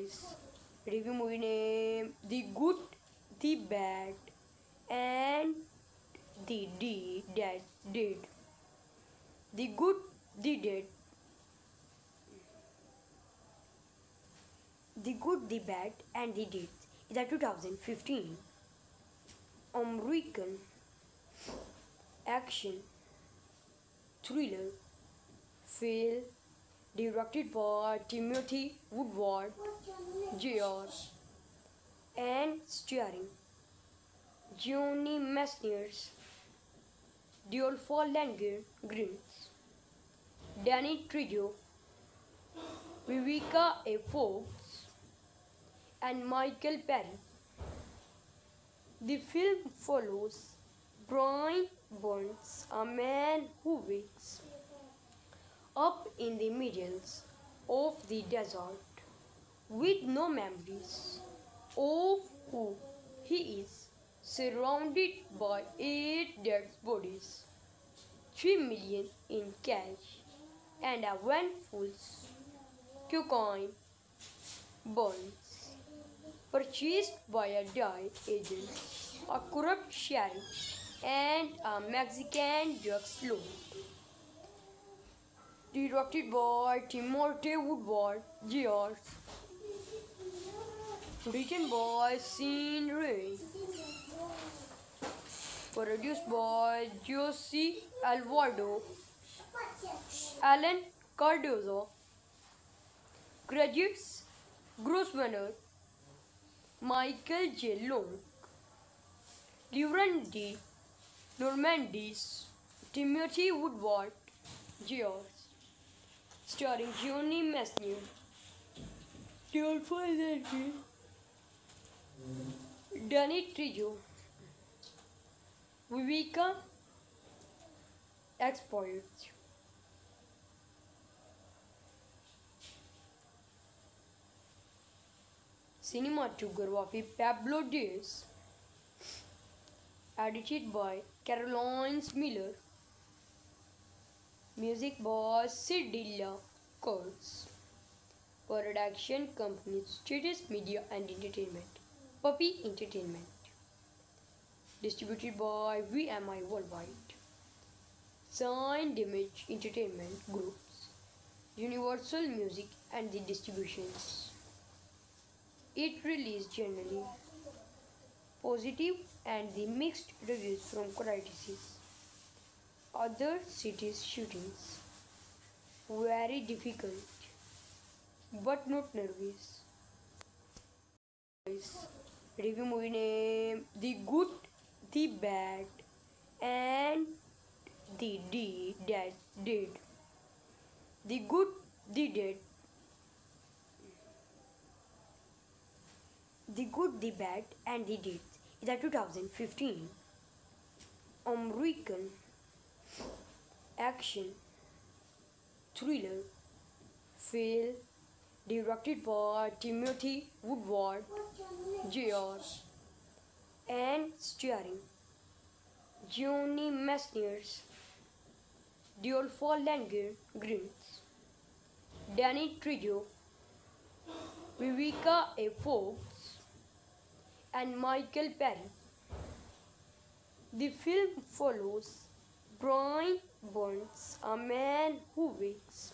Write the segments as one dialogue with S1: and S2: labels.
S1: guys, review movie name The Good, the Bad, and the Deed that did. The Good, the Dead. The Good, the Bad, and the Deed is a 2015 American action thriller film directed by Timothy Woodward Jr. and starring Johnny Messner, Dolph Lundgren, Danny Trejo, Vivica A. Fox, and Michael Perry. The film follows Brian Burns, a man who wakes up in the middle of the desert with no memories of who he is, surrounded by 8 dead bodies, 3 million in cash, and a handful cocaine bonds purchased by a DIE agent, a corrupt sheriff, and a Mexican drug lord. Directed by Timothy Woodward Jr. Written by Sean Ray. Produced by Jose Alvarado, Alan Cardozo. Credits: Grossmanner, Michael J. Long, Lauren D. Normandis, Timothy Woodward Jr. Starring Johnny Messner, Dolph Lundgren, Danny Trejo, Vivica Export. Cinematography Pablo Diaz. Edited by Caroline Miller. Music by Cedilla Kurtz. Production company Status Media and Entertainment. Puppy Entertainment. Distributed by VMI Worldwide. Signed Image Entertainment Groups. Universal Music and the Distributions. It released generally positive and the mixed reviews from critics. Other cities shootings very difficult but not nervous. Review movie name The Good, the Bad, and the Deed that did. The Good, the Dead. The Good, the Bad, and the Deed is a 2015 American action thriller film directed by Timothy Woodward Jr. and starring Johnny Messner, Dolph Lundgren, Danny Trejo, Vivica A. Fox, and Michael Perry. The film follows Brian Burns, a man who wakes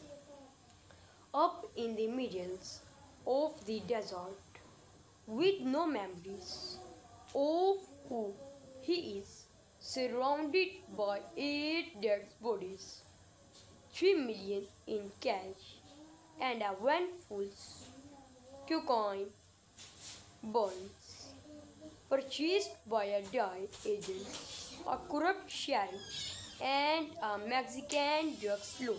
S1: up in the middle of the desert with no memories of who he is, surrounded by 8 dead bodies, 3 million in cash, and a handful cocaine bonds purchased by a DIE agent, a corrupt sheriff, and a Mexican drug lord.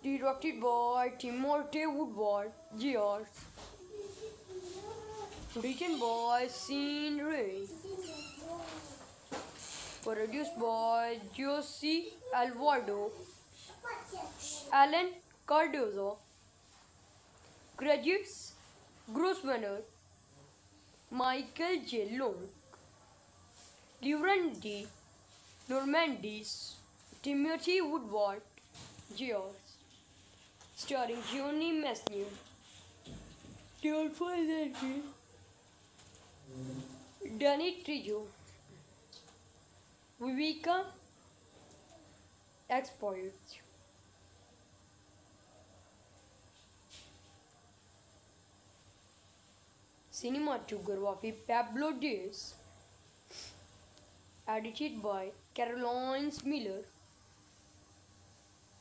S1: Directed by Timothy Woodward Jr. Written by Sean Ray. Produced by Jose Alvarado, Alan Cardozo. Credits: Grossmanner, Michael J. Long, Lauren D. Normandis, Timothy Woodward Jr. Starring Johnny Messner, Teolfo Energy, Danny Trejo, Viveka Exploits, Cinematography Pablo Diaz, edited by Caroline Miller,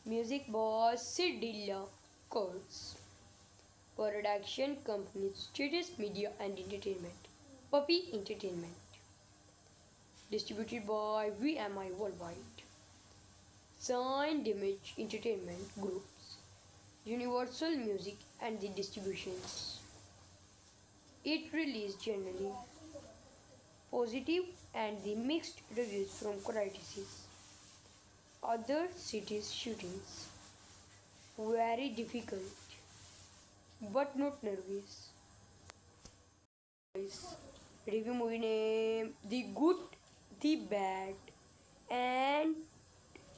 S1: music by Cedilla Kurtz, production company Status Media and Entertainment, Puppy Entertainment, distributed by VMI Worldwide, Signed Image Entertainment Groups, Universal Music and the Distributions. It released generally positive and the mixed reviews from critics. Other cities' shootings very difficult but not nervous. Review movie name The Good, the Bad, and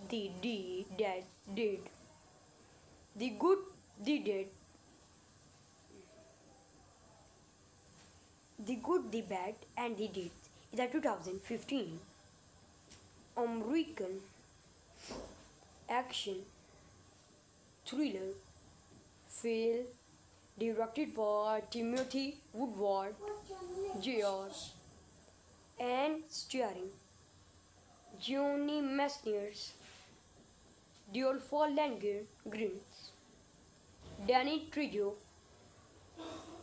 S1: the Dead. The Good, the Dead. The Good, the Bad, and the Dead is a 2015 American action thriller film directed by Timothy Woodward Jr. and starring Johnny Messner, Dolph Lundgren, Danny Trejo,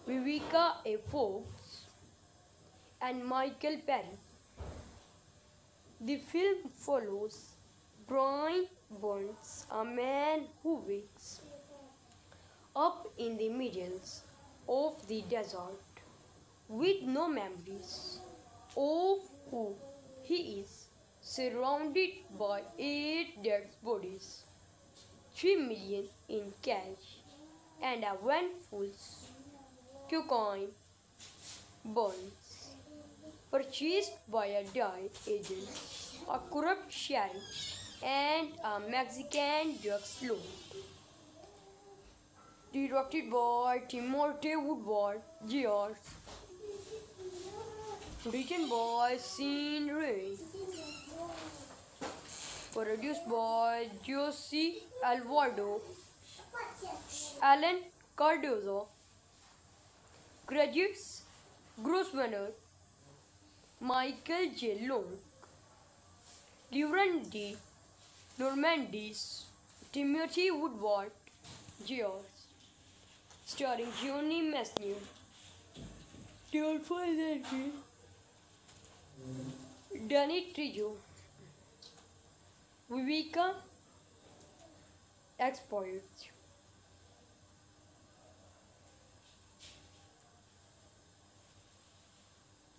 S1: Vivica A. Fox, and Michael Parry. The film follows Brian Burns, a man who wakes up in the middle of the desert with no memories of who he is, surrounded by 8 dead bodies, 3 million in cash, and a van full cocaine bonds purchased by a DI agent, a corrupt sheriff, and a Mexican drug lord. Directed by Timothy Woodward Jr. Written by Sean Ray. Produced by Jose Alvarado, Alan Cardozo. Credits: Grosvenor, Michael J. Long, Lauren D. Normandis, Timothy Woodward Jr. Starring Johnny Messner, Dolph Lundgren, Danny Trejo, Viveka Exploits,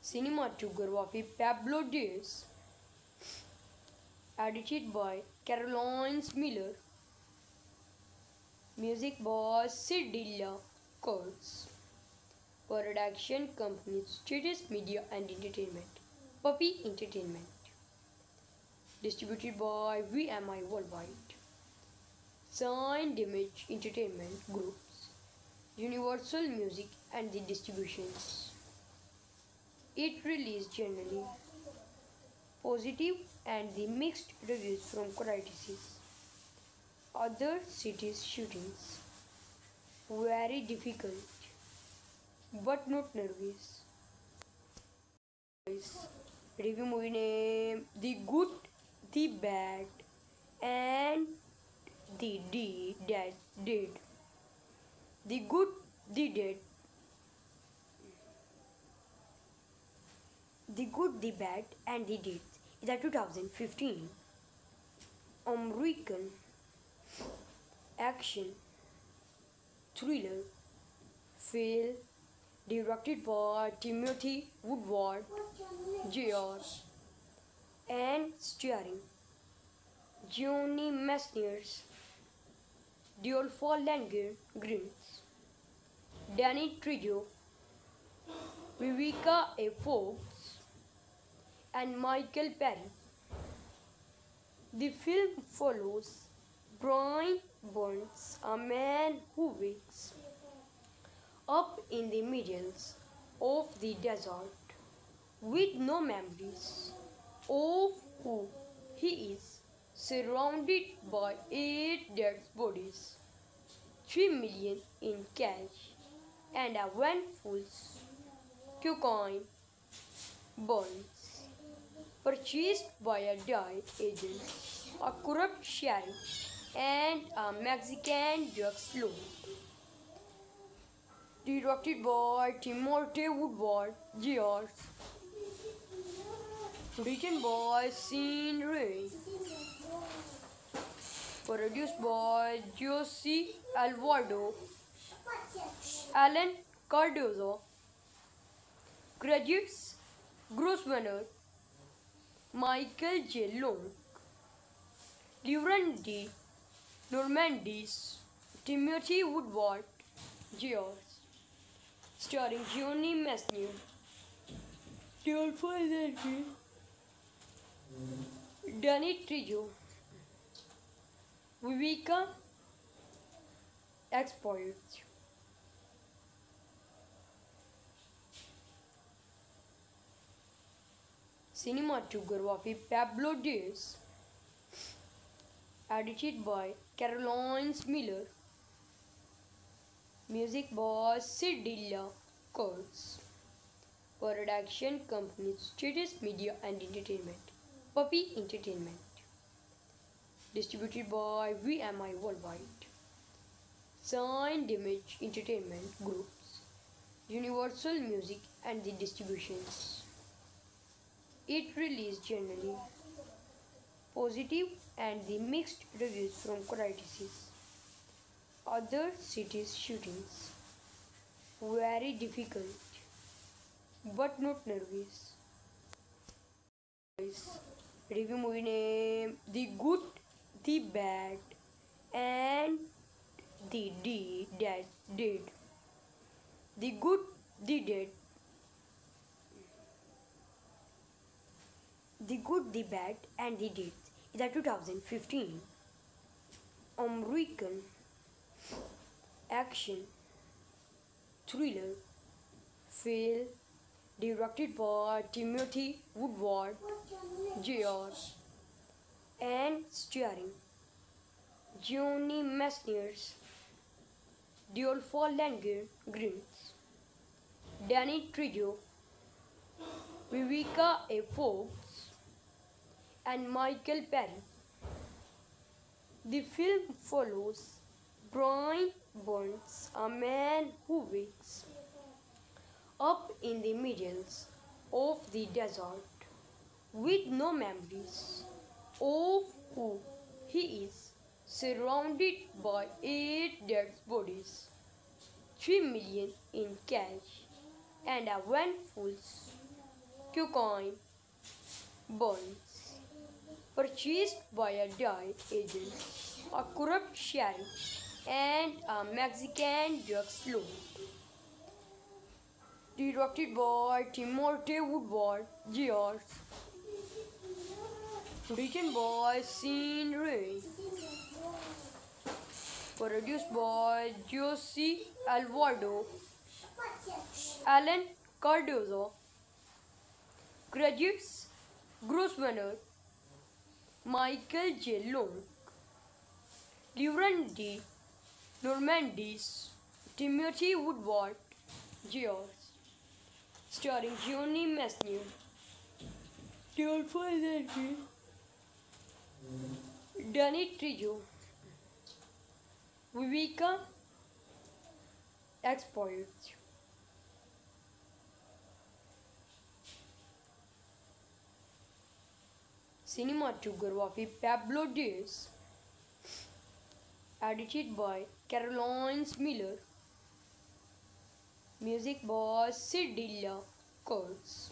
S1: Cinematography Pablo Diaz, edited by Caroline Miller, music by Cedilla Kurtz, production company Status Media and Entertainment, Puppy Entertainment, distributed by VMI Worldwide, Signed Image Entertainment Groups, Universal Music and the Distributions. It released generally positive and the mixed reviews from critics. Other cities' shootings very difficult but not nervous. Review movie name The Good, the Bad, and the Dead. The Good, the Dead. The Good, the Bad, and the Dead is a 2015 American action thriller film directed by Timothy Woodward Jr. and starring Johnny Messner, Dolph Lundgren, Danny Trejo, Vivica A. Fox, and Michael Parry. The film follows Brian Burns, a man who wakes up in the middles of the desert with no memories of who he is, surrounded by 8 dead bodies, 3 million in cash, and a handful cocaine bonds purchased by a DI agent, a corrupt sheriff, and a Mexican drug lord. Directed by Timothy Woodward, George. Written by Sean Ray. Produced by Jose Alvarado, Alan Cardozo. Credits: Grosvenor, Michael J. Long, Lauren D. Normandis, Timothy Woodward, George. Starring Johnny Messner, Dolph Lundgren, Danny Trejo, Vivica Expired. Cinematography Pablo Diaz. Edited by Caroline Miller. Music by Cedilla Kurtz. Production company Status Media and Entertainment. Puppy Entertainment. Distributed by VMI Worldwide. Signed Image Entertainment Groups. Universal Music and the Distributions. It released generally positive and the mixed reviews from critics. Other cities shootings very difficult but not nervous. Review movie name The Good, the Bad, and the Dead. The Good, the Dead. The Good, the Bad, and the Dead is a 2015 American action thriller film directed by Timothy Woodward, Jr. and starring Johnny Messner, Dolph Lundgren, Danny Trejo, Vivica A. Fox, and Michael Perry. The film follows Brian Burns, a man who wakes up in the middle of the desert with no memories of who he is, surrounded by 8 dead bodies, 3 million in cash, and a handful cocaine bonds purchased by a DI agent, a corrupt sheriff, and a Mexican drug lord. Directed by Timothy Woodward, Jr. Written by Sean Ray. Produced by Jose Alvarado, Alan Cardozo. Credits: Grosvenor, Michael J. Long, Lauren D. Normandis, Timothy Woodward, George. Starring Johnny Messner, Dolph Lundgren, Danny Trejo, Vivica Expired. Cinematography Pablo Diaz. Edited by Caroline Miller. Music by Cedilla Kurtz.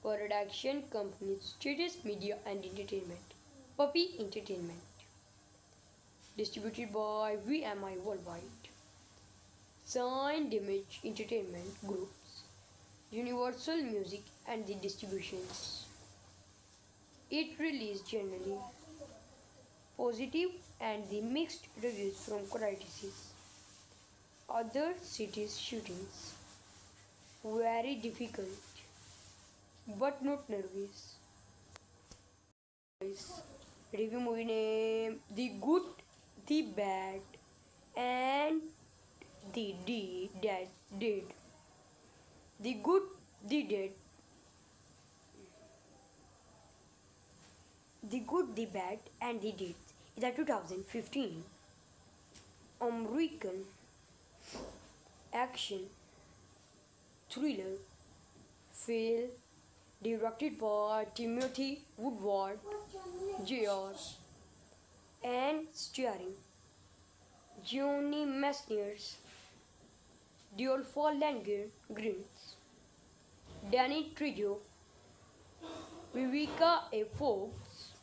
S1: Production company Status Media and Entertainment. Puppy Entertainment. Distributed by VMI Worldwide. Signed Image Entertainment Groups. Universal Music and the Distributions. It released generally positive and the mixed reviews from critics. Other cities shootings. Very difficult, but not nervous. Review movie name: The Good, the Bad, and the Dead. Dead. The Good, the Dead. The Good, the Bad, and the Dead is a 2015 American action thriller film directed by Timothy Woodward Jr. and starring Johnny Messner, Dolph Lundgren, Danny Trejo, Vivica A. Fox,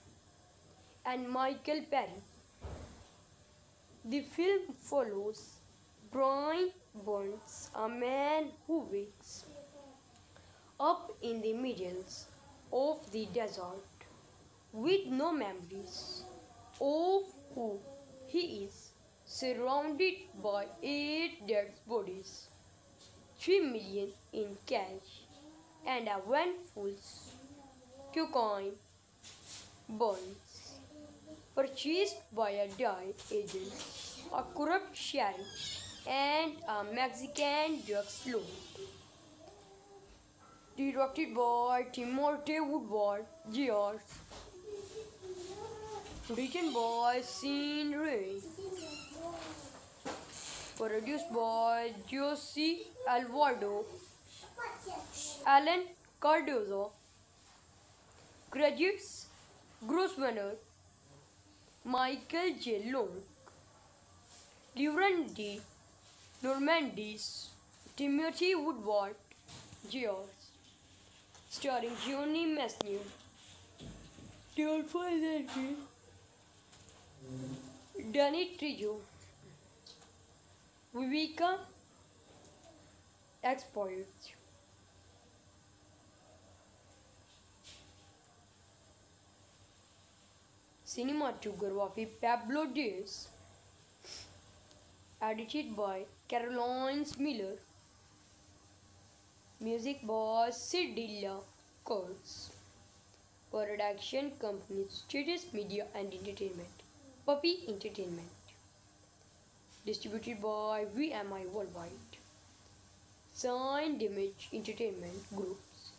S1: and Michael Perry. The film follows Brian Burns, a man who wakes up in the middle of the desert with no memories of who he is, surrounded by 8 dead bodies, 3 million in cash, and a handful cocaine bonds purchased by a DI agent, a corrupt sheriff, and a Mexican drug lord. Directed by Timothy Woodward Jr. Written by Sean Ray. Produced by Jose Alvarado, Alan Cardozo. Graduates: Grossmanner, Michael J. Long, Lauren D. Normandis, Timothy Woodward Jr. Starring Johnny Messner, Dolph Lundgren, Danny Trejo, Vivica Export. Cinematography Pablo Diaz. Edited by Caroline Miller. Music by Cedilla Kurtz. Production company Status Media and Entertainment. Puppy Entertainment. Distributed by VMI Worldwide. Signed Image Entertainment Groups.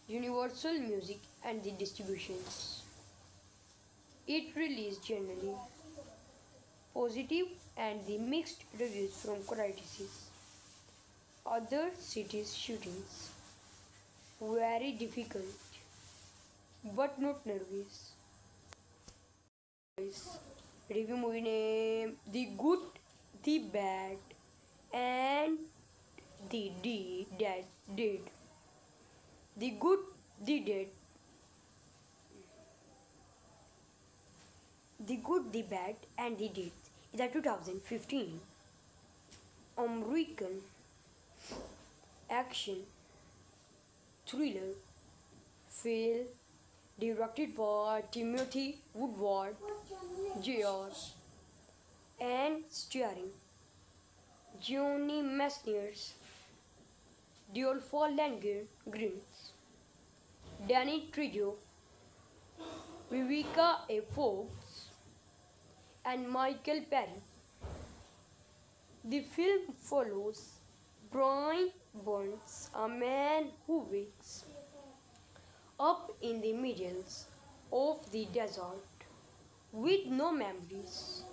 S1: Universal Music and the Distributions. It released generally positive and the mixed reviews from critics. Other cities shootings. Very difficult, but not nervous. Review movie name: The Good, the Bad, and the Dead. Dead. The Good, the Dead. The Good, the Bad, and the Dead is a 2015 American action thriller film directed by Timothy Woodward Jr. and starring Johnny Messner, Dolph Lundgren, Danny Trejo, Vivica A. Fox, and Michael Perry. The film follows Brian Burns, a man who wakes up in the middle of the desert with no memories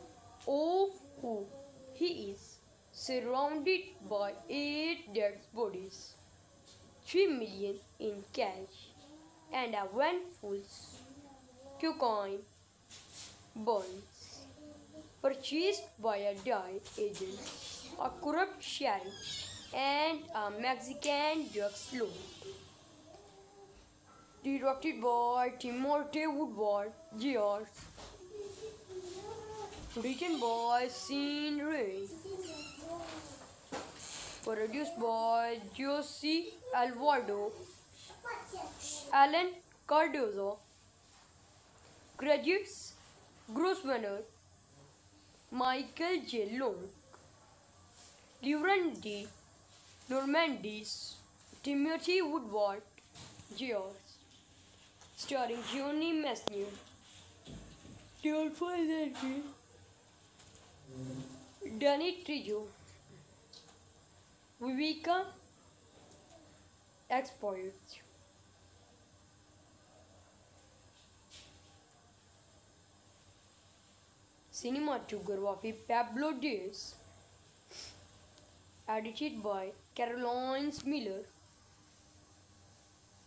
S1: of who he is, surrounded by 8 dead bodies, 3 million in cash, and a handful cocaine bonds purchased by a DI agent, a corrupt sheriff, and a Mexican drug lord. Directed by Timothy Woodward Jr. Written by Sean Ray. Produced by Jose Alvarado, Alan Cardozo. Graduates: Grossmanner, Michael J. Long, Lieutenant de Normandy's Timothy Woodward George, starring Johnny Messner, Theophile Landry, Danny Trejo, Vivica Export. Cinematography Pablo Diaz, edited by Caroline Miller,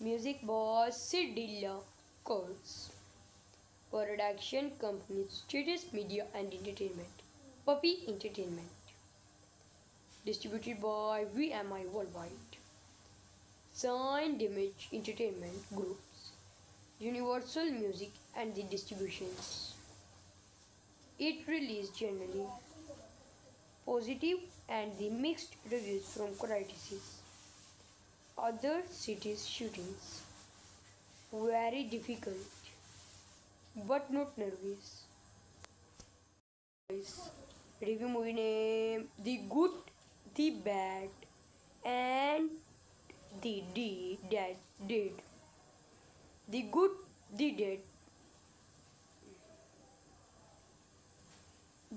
S1: music by Cedilla Kurtz, production company Status Media and Entertainment, Puppy Entertainment, distributed by VMI Worldwide, Signed Image Entertainment Groups, Universal Music and the Distributions. It released generally positive and the mixed reviews from critics. Other cities' shootings very difficult but not nervous. Review movie name The Good, the Bad and the Dead. The Good, the Dead.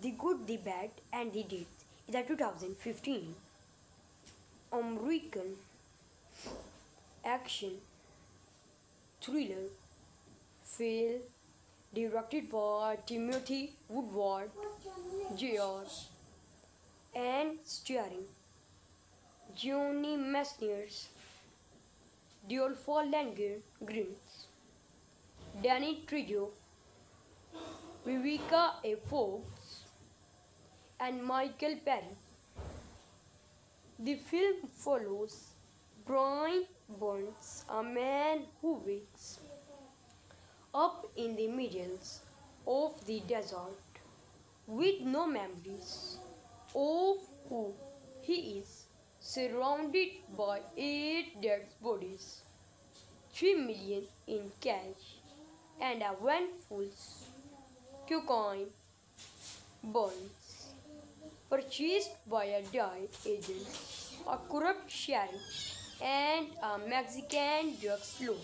S1: The Good, the Bad and the Dead is a 2015 American action thriller film directed by Timothy Woodward George and starring Johnny Messner, Dolph Lundgren, Danny Trejo, Vivica A. Fox, and Michael Perry. The film follows Brian Burns, a man who wakes up in the middle of the desert with no memories of who he is, surrounded by 8 dead bodies, 3 million in cash, and a van full cocaine bonds purchased by a DIE agent, a corrupt sheriff, and a Mexican drug lord.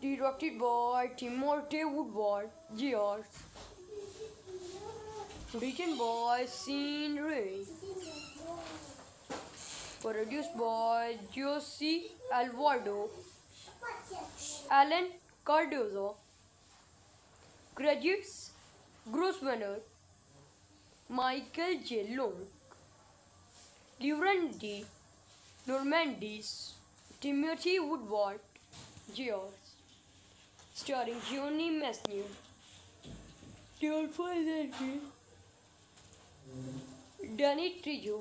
S1: Directed by Timothy Woodward George. Written by Sean Ray. Produced by Jose Alvarado, Alan Cardozo. Credits: Grosvenor, Michael J. Long, Lieutenant de Normandy's Timothy Woodward George, starring Johnny Messner, Theophile Landry, Danny Trejo,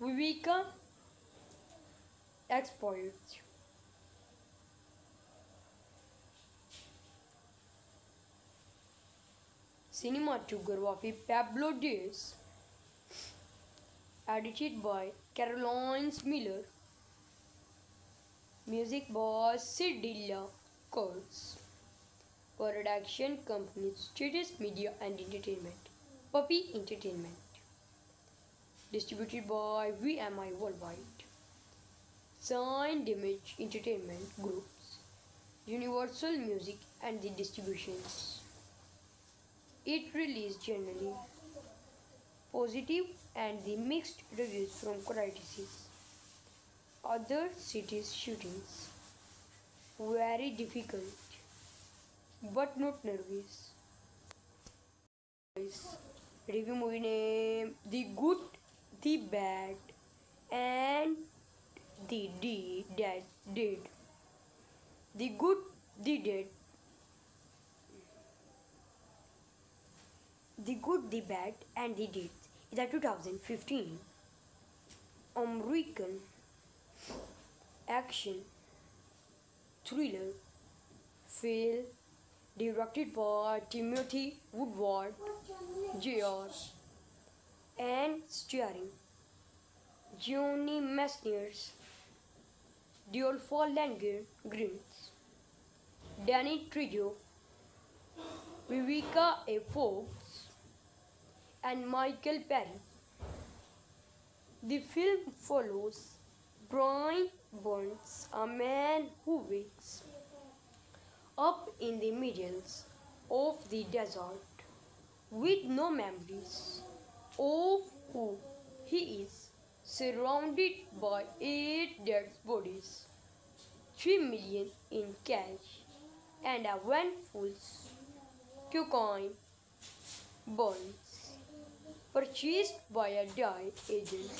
S1: Vivica Export. Cinematography Pablo Diaz, edited by Caroline Miller, music by Cedilla Kurtz, production company Status Media and Entertainment, Puppy Entertainment, distributed by VMI Worldwide, Signed Image Entertainment Groups, Universal Music and the Distributions. It released generally positive and the mixed reviews from critics. Other cities' shootings very difficult but not nervous. Review movie name The Good, the Bad and the Dead. The Good, the Dead. The Good, the Bad and the Dead is a 2015 American action thriller film directed by Timothy Woodward George and starring Johnny Messner, Dolph Lundgren, Danny Trejo, Vivica A. Fox, and Michael Perry. The film follows Brian Burns, a man who wakes up in the middle of the desert with no memories of who he is, surrounded by 8 dead bodies, 3 million in cash, and a handful cocaine bonds purchased by a DI agent,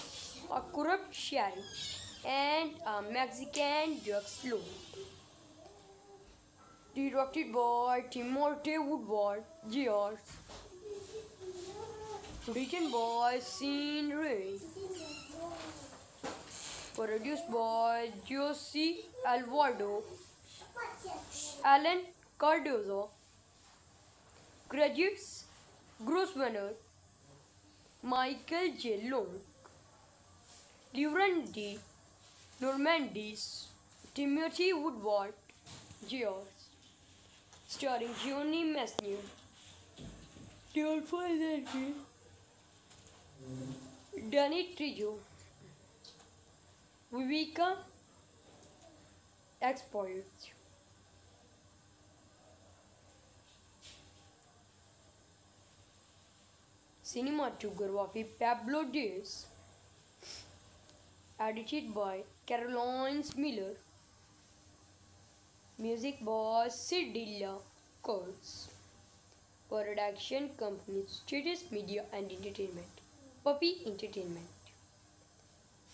S1: a corrupt sheriff, and a Mexican drug lord. Directed by Timothy Woodward George. Written by Sean Ray. Produced by Jose Alvarado, Alan Cardozo. Credits: Grosvenor, Michael J. Long, Lauren D. Normandis, Timothy Woodward George. Starring Johnny Messner, Dolph Lundgren, Danny Trejo, Vivica Expoit. Cinematography Pablo Diaz. Edited by Caroline Miller. Music by Cedilla Kurtz. Production company Status Media and Entertainment. Puppy Entertainment.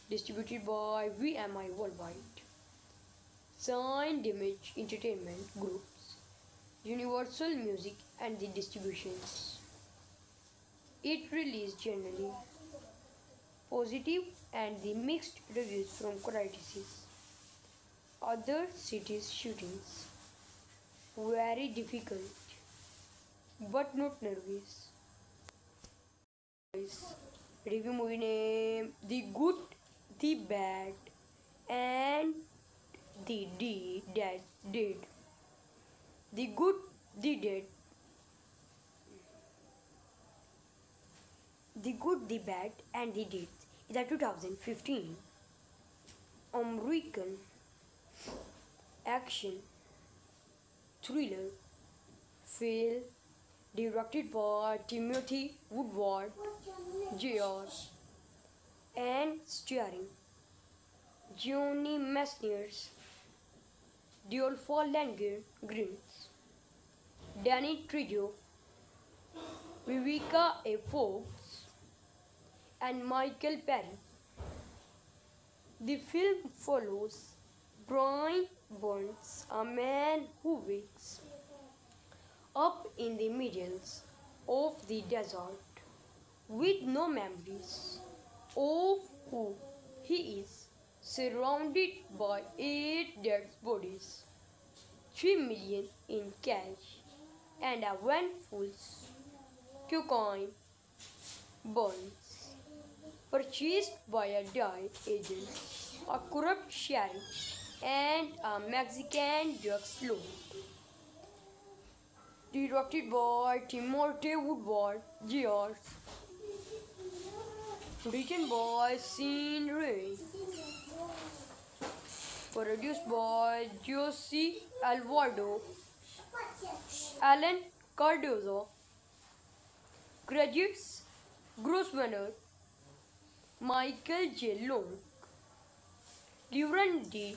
S1: Distributed by VMI Worldwide. Signed Image Entertainment Groups. Universal Music and the Distributions. It released generally positive and the mixed reviews from critics. Other cities shootings very difficult but not nervous. Review movie name The Good, the Bad and the Dead. The Good, the Dead. The Good, the Bad and the Dead is a 2015 American action thriller film directed by Timothy Woodward George and starring Johnny Messner, Dolph Lundgren, Danny Trejo, Vivica A. Fox, and Michael Perry. The film follows Brian Burns, a man who wakes up in the middle of the desert with no memories of who he is, surrounded by 8 dead bodies, 3 million in cash, and a handful cocaine bonds purchased by a DI agent, a corrupt sheriff, and a Mexican drug lord. Directed by Timothy Woodward George. Written by Sean Ray. Produced by Jose Alvarado, Alan Cardozo. Credits: Grosvenor, Michael J. Long, Lauren D.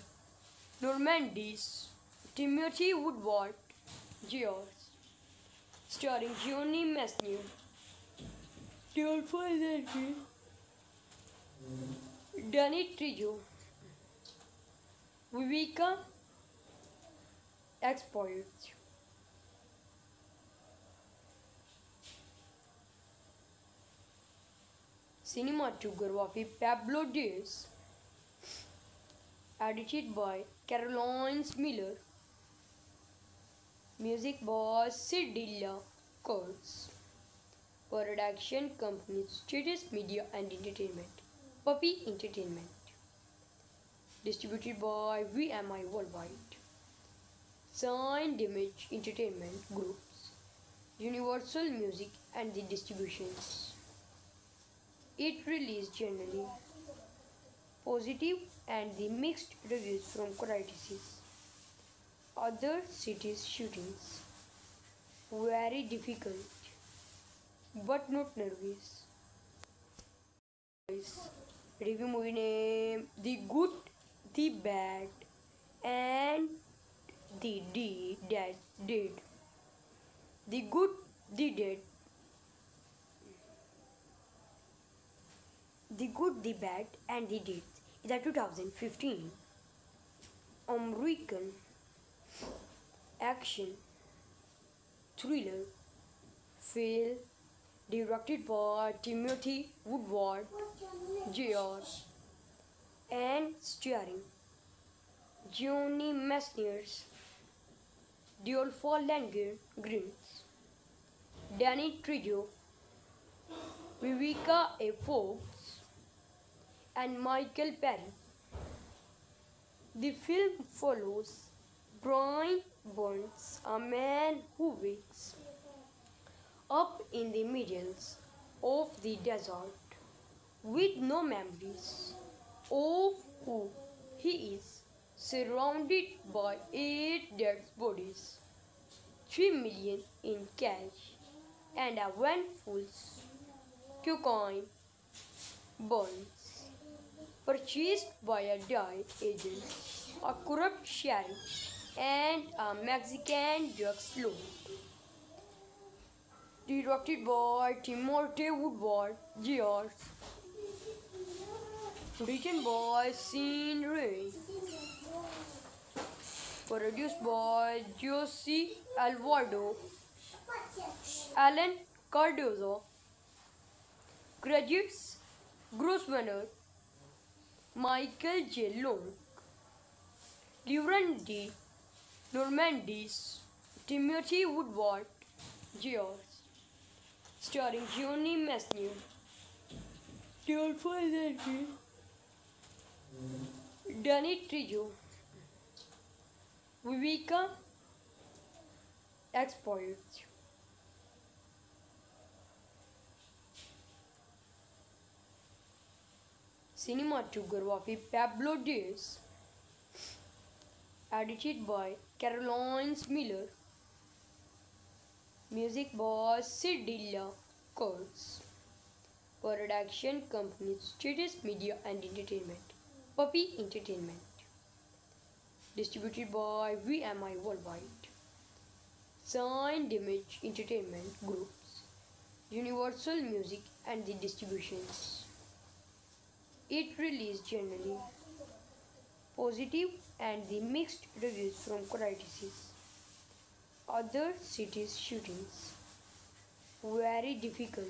S1: Normandis, Timothy Woodward George. Starring Johnny Messner, Dolph Lundgren, Danny Trejo, Vivica Expoit. Cinematography Pablo Diaz. Edited by Caroline Miller. Music by Cedilla Kurtz. Production company Status Media and Entertainment. Puppy Entertainment. Distributed by VMI Worldwide. Signed Image Entertainment Groups. Universal Music and the Distributions. It released generally positive and the mixed reviews from critics. Other cities' shootings very difficult but not nervous. Review movie name The Good, the Bad, and the Dead. The Good, the Dead. The Good, the Bad, and the Dead is a 2015 American action thriller film directed by Timothy Woodward Jr. and starring Johnny Messner, Dolph Lundgren, Danny Trejo, Vivica A. Fox, and Michael Perry. The film follows Brian Burns, a man who wakes up in the middle of the desert with no memories of who he is, surrounded by 8 dead bodies, 3 million in cash, and a handful cocaine bonds purchased by a DI agent, a corrupt sheriff, and a Mexican drug lord. Directed by Timothy Woodward Jr. Written by Sean Ray. Produced by Jose Alvarado, Alan Cardozo. Credits: Grosvenor, Michael J. Long, Lauren D. Normandis, Timothy Woodward Jr. Starring Johnny Messner, Dolph Lundgren, Danny Trejo, Vivica Exposed. Cinematography Pablo Diaz. Edited by Caroline Miller. Music by Cedilla Kurtz. Production companies Status Media and Entertainment. Puppy Entertainment. Distributed by VMI Worldwide. Signed Image Entertainment Groups. Universal Music and the Distributions. It released generally positive and the mixed reviews from critics. Other cities' shootings very difficult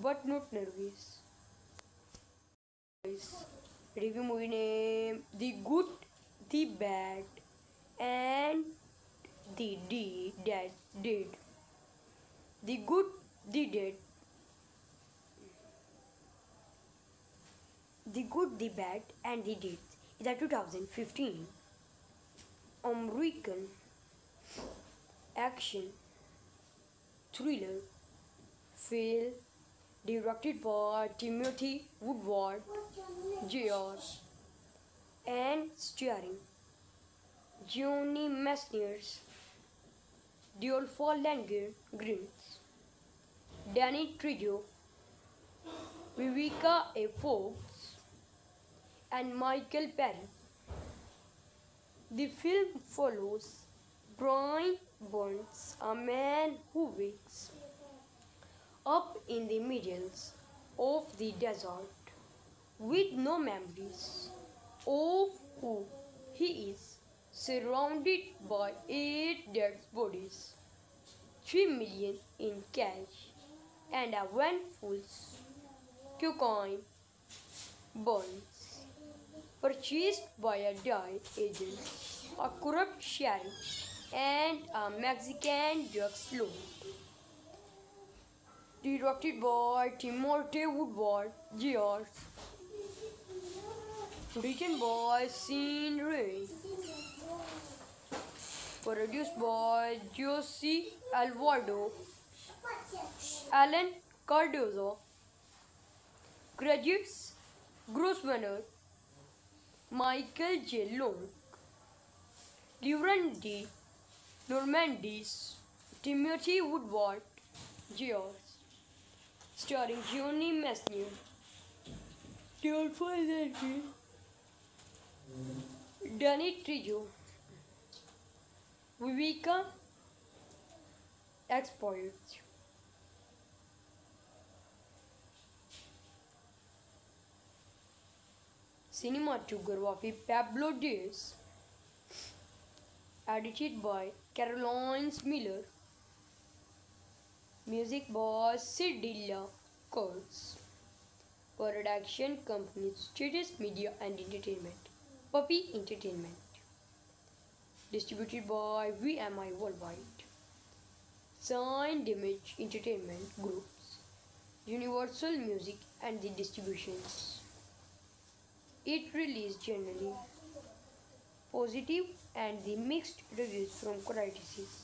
S1: but not nervous. Review movie name The Good, the Bad, and the Dead. The Good, the Dead. The Good, the Bad, and the Dead is a 2015 American action thriller film directed by Timothy Woodward Jr. and starring Johnny Messner, Dolph Lundgren, Danny Trejo, Vivica A. Fox, and Michael Perry. The film follows Brian Burns, a man who wakes up in the middle of the desert with no memories of who he is, surrounded by 8 dead bodies, 3 million in cash, and a handful cocaine bonds purchased by a DI agent, a corrupt sheriff, and a Mexican drug lord. Directed by Timothy Woodward Jr. Written by Sean Ray. Produced by Jose Alvarado, Alan Cardozo. Credits: Grosvenor, Michael J. Long, Laurent de Normandis, Timothy Woodward, George. Starring Johnny Messner, Theodore Lenky, Danny Trejo, Vivica Expoit. Cinematography Pablo Diaz. Edited by Caroline Miller. Music by Cedilla Kurtz. Production company Status Media and Entertainment. Puppy Entertainment. Distributed by VMI Worldwide. Signed Image Entertainment Groups. Universal Music and the Distributions. It released generally positive and the mixed reviews from critics.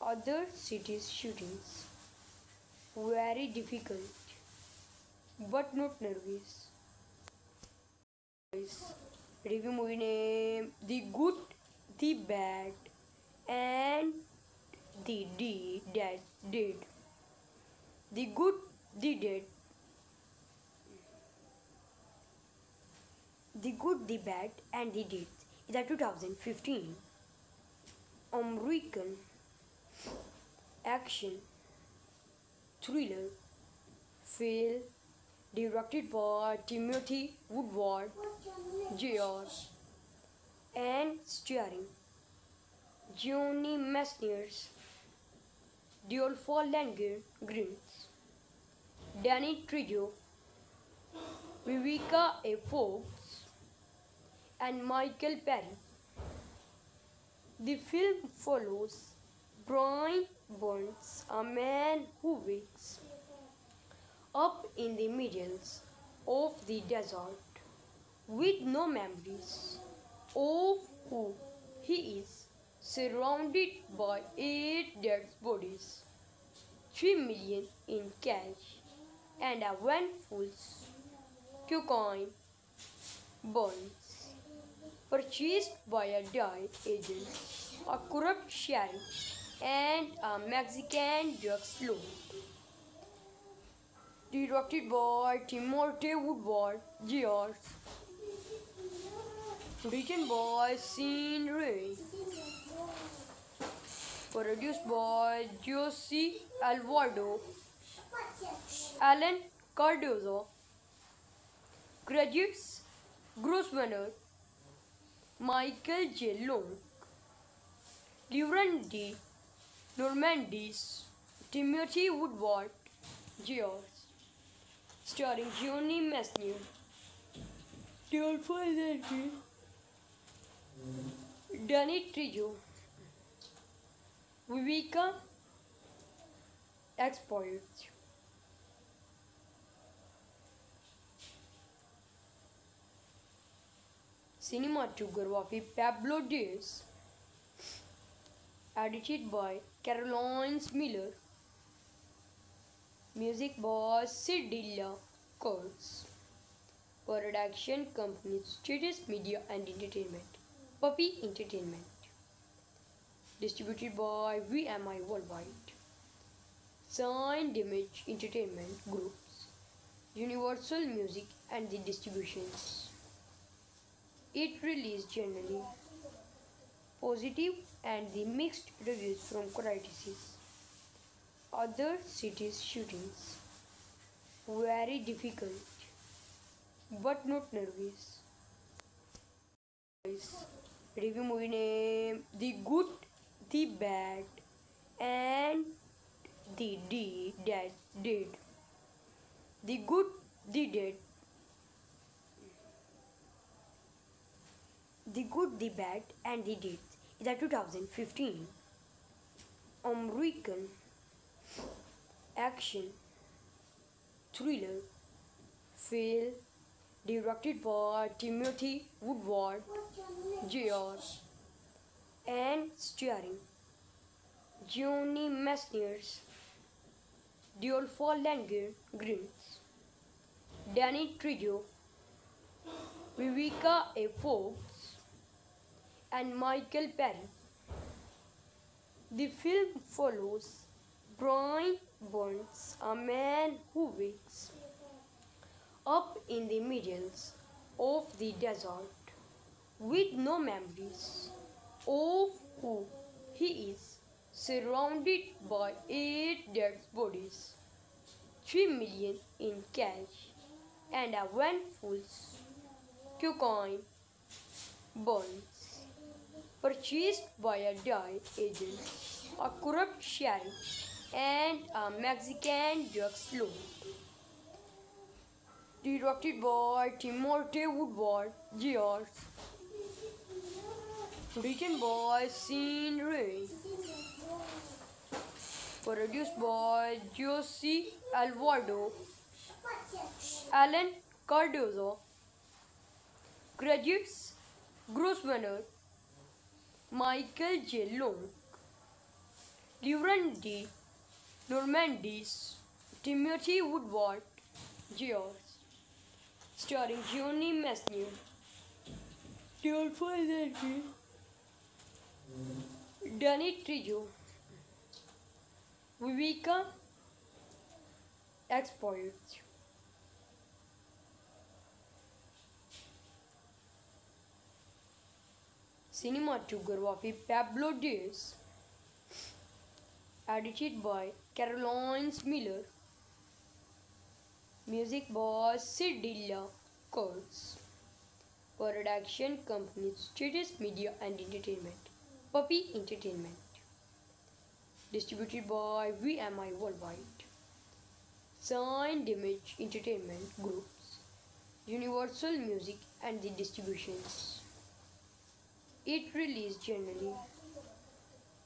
S1: Other cities' shootings very difficult but not nervous. Review movie name: The Good, the Bad, and the Dead. The Good, the Dead. The Good, the Bad, and the Dead is a 2015 American action thriller film directed by Timothy Woodward, Jr. and starring Johnny Messner, Dolph Lundgren, Danny Trejo, Vivica A. Fox, and Michael Perry. The film follows Brian Burns, a man who wakes up in the middle of the desert with no memories of who he is, surrounded by 8 dead bodies, 3 million in cash, and a van full cocaine bonds purchased by a DIE agent, a corrupt sheriff, and a Mexican drug lord. Directed by Timothy Woodward, Jr. Written by Sean Ray. Produced by Jose Alvarado, Alan Cardozo. Credits: Grosvenor, Michael J. Long, Laurent de Normandis, Timothy Woodward, Jr. Starring Johnny Messner, Dolph Lundgren, Danny Trejo, Vivica Expoit. Cinematography Pablo Diaz. Edited by Caroline Miller. Music by Cedilla Kurtz. Production company Status Media and Entertainment. Puppy Entertainment. Distributed by VMI Worldwide. Signed Image Entertainment Groups. Universal Music and the Distributions. It released generally positive and the mixed reviews from critics. Other cities' shootings very difficult but not nervous. Review movie name: The Good, the Bad, and the Dead. The Good, the Dead. The Good, the Bad, and the Dead is a 2015 American action thriller film directed by Timothy Woodward, Jr. and starring Johnny Messner, Dolph Lundgren, Danny Trejo, Vivica A. Fox, and Michael Perry. The film follows Brian Burns, a man who wakes up in the middle of the desert with no memories of who he is, surrounded by 8 dead bodies, 3 million in cash, and a van full cocaine bonds purchased by a DIE agent, a corrupt sheriff, and a Mexican drug lord. Directed by Timothy Woodward George. Written by Sean Ray. Produced by Jose Alvarado, Alan Cardozo. Graduates: Grosvenor, Michael J. Long, Lauren D. Normandis, Timothy Woodward George. Starring Johnny Messner, Dolph Lundgren, Danny Trejo, Vivica Export. Cinematography Pablo Diaz. Edited by Caroline Miller. Music by Cedilla Kurtz. Production company Status Media and Entertainment. Puppy Entertainment. Distributed by VMI Worldwide. Signed Image Entertainment Groups. Universal Music and the Distributions. It released generally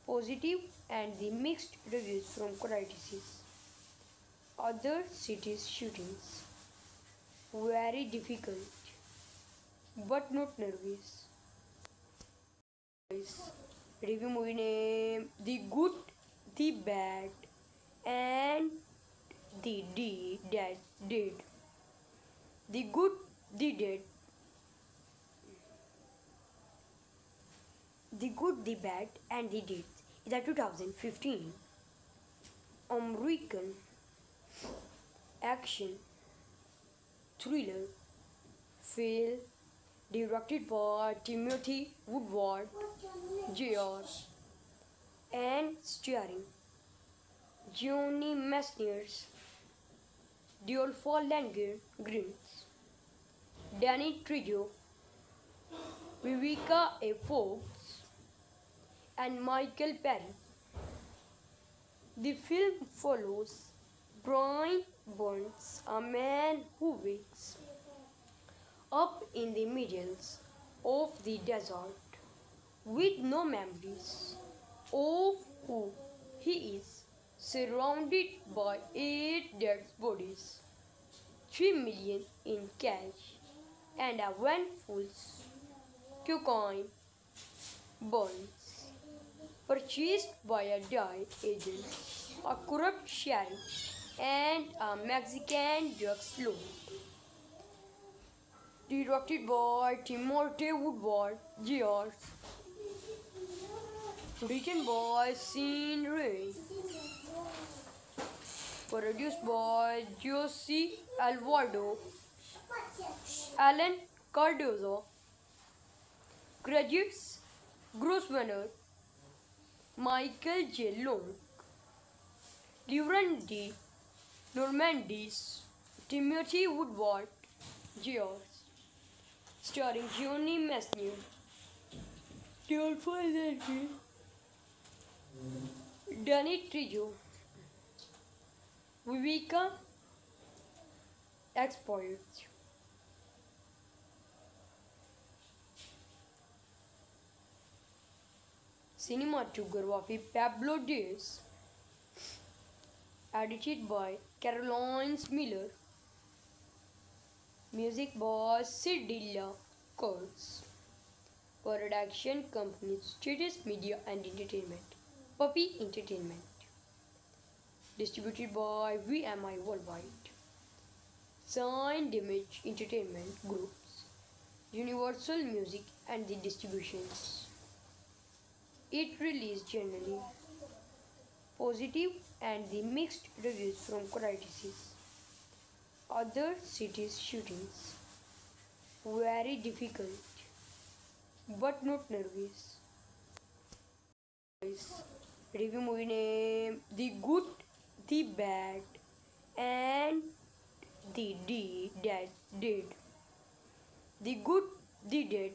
S1: positive and the mixed reviews from critics. Other cities shootings very difficult but not nervous. Review movie name The Good, the Bad, and the Dead. The Good, the Dead. The Good, the Bad, and the Dead is a 2015 American action thriller film directed by Timothy Woodward George and starring Johnny Messner, Dolph Lundgren, Danny Trejo, Vivica A. Fox, and Michael Perry. The film follows Brian Burns, a man who wakes up in the middle of the desert with no memories of who he is, surrounded by 8 dead bodies, 3 million in cash, and a van full cocaine bonds purchased by a DIE agent, a corrupt sheriff, and a Mexican drug lord. Directed by Timothy Woodward George. Written by Sean Ray. Produced by Jose Alvarado, Alan Cardozo. Graduates: Grosvenor, Michael J. Long, Lauren D. Normandis, Timothy Woodward George. Starring Johnny Messner, Dolph Lundgren, Danny Trejo, Vivica Export. Cinematography Pablo Diaz. Edited by Caroline Miller. Music by Cedilla Kurtz. Production company Status Media and Entertainment. Puppy Entertainment. Distributed by VMI Worldwide. Signed Image Entertainment Groups, Universal Music and the Distributions. It released generally positive and the mixed reviews from critics. Other cities' shootings very difficult but not nervous. Review movie name The Good, the Bad, and the Dead. The Good, the Dead.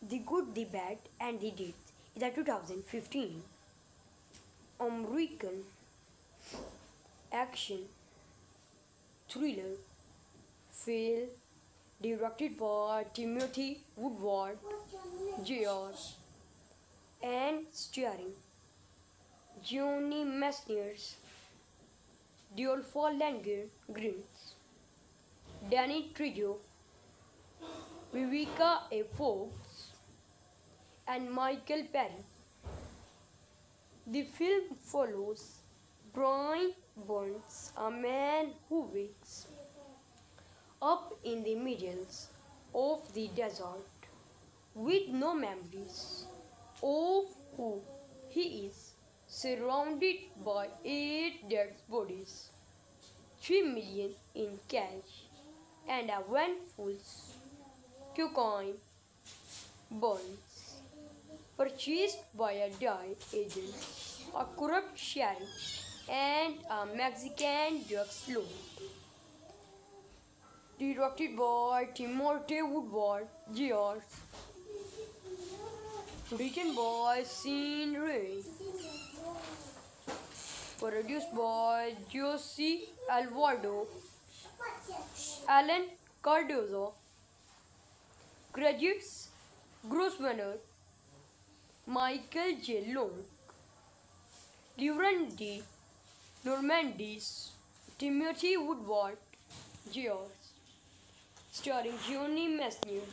S1: The Good, the Bad, and the Dead is a 2015 American action thriller film directed by Timothy Woodward Jr. and starring Johnny Messner, Dolph Lundgren, Danny Trejo, Vivica A. Fox, and Michael Perry. The film follows Brian Burns, a man who wakes up in the middle of the desert with no memories of who he is, surrounded by 8 dead bodies, 3 million in cash, and a van full cocaine bonds purchased by a DI agent, a corrupt sheriff, and a Mexican drug lord. Directed by Timothy Woodward Jr. Written by Sean Ray. Produced by Jose Alvarado, Alan Cardozo. Credits: Grosvenor, Michael J. Long, Lauren D. Normandis, Timothy Woodward Jr. Starring Johnny Messner,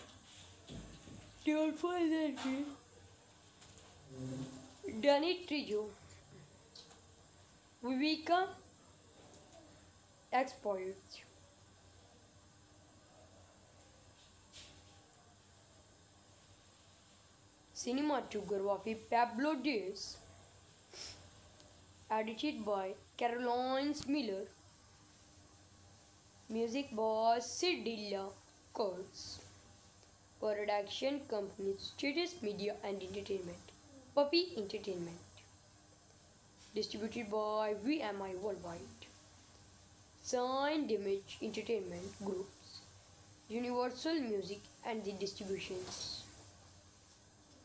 S1: Dolph Lundgren, Danny Trejo, Vivica Expired. Cinematography Pablo Diaz. Edited by Caroline Miller. Music by Cedilla Kurtz. Production company Status Media and Entertainment. Puppy Entertainment. Distributed by VMI Worldwide. Signed Image Entertainment Groups, Universal Music and the Distributions.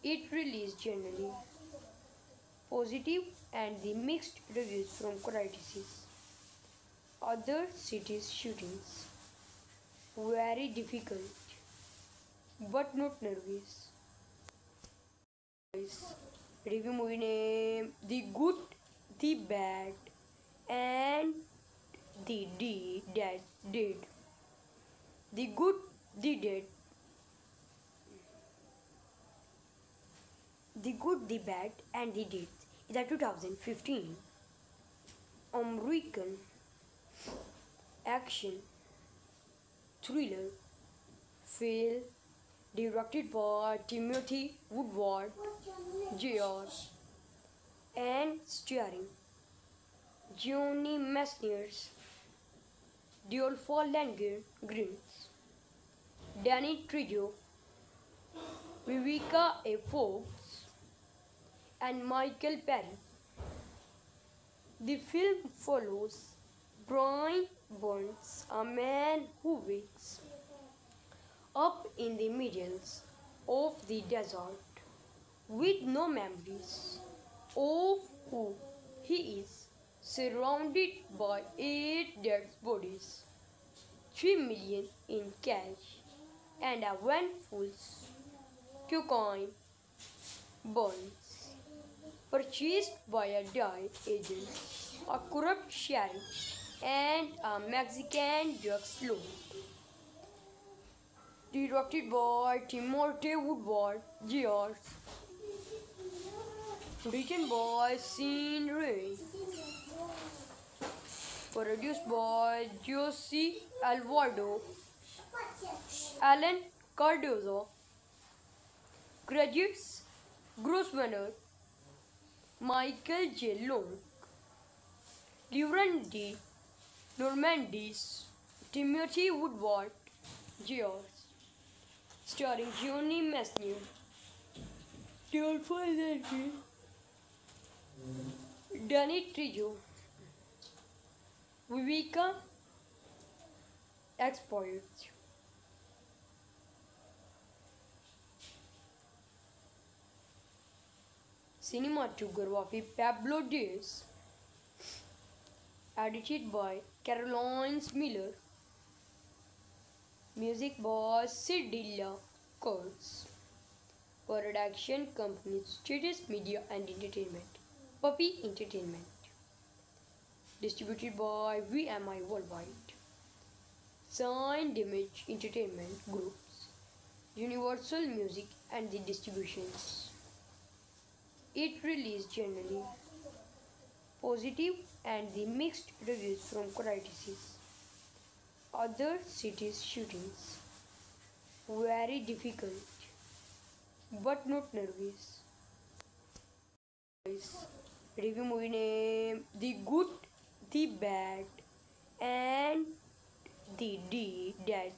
S1: It released generally positive and the mixed reviews from critics. Other cities' shootings very difficult but not nervous. Review movie name The Good, the Bad, and the Dead. The Good, the Dead. The Good, the Bad, and the Dead is a 2015 American action thriller film directed by Timothy Woodward Jr. and starring Johnny Messner, Dolph Lundgren, Danny Trejo, Vivica A. Fox, and Michael Perry. The film follows Brian Burns, a man who wakes up in the middle of the desert with no memories of who he is, surrounded by 8 dead bodies, 3 million in cash, and a van full cocaine bonds purchased by a DI agent, a corrupt sheriff, and a Mexican drug lord. Directed by Timothy Woodward Jr. Written by Sean Ray. Produced by Jose Alvarado, Alan Cardozo. Credits: Grosvenor, Michael J. Long, Laurent de Normandis, Timothy Woodward, George. Starring Johnny Mesnier, Teolfo Zerke, Danny Trejo, Vivica Expoit. Cinematography Pablo Diaz. Edited by Caroline Miller. Music by Cedilla Kurtz. Production company Status Media and Entertainment. Puppy Entertainment. Distributed by VMI Worldwide. Signed Image Entertainment Groups. Universal Music and the Distributions. It released generally positive and the mixed reviews from critics. Other cities' shootings very difficult but not nervous. Review movie name: The Good, the Bad, and the Dead.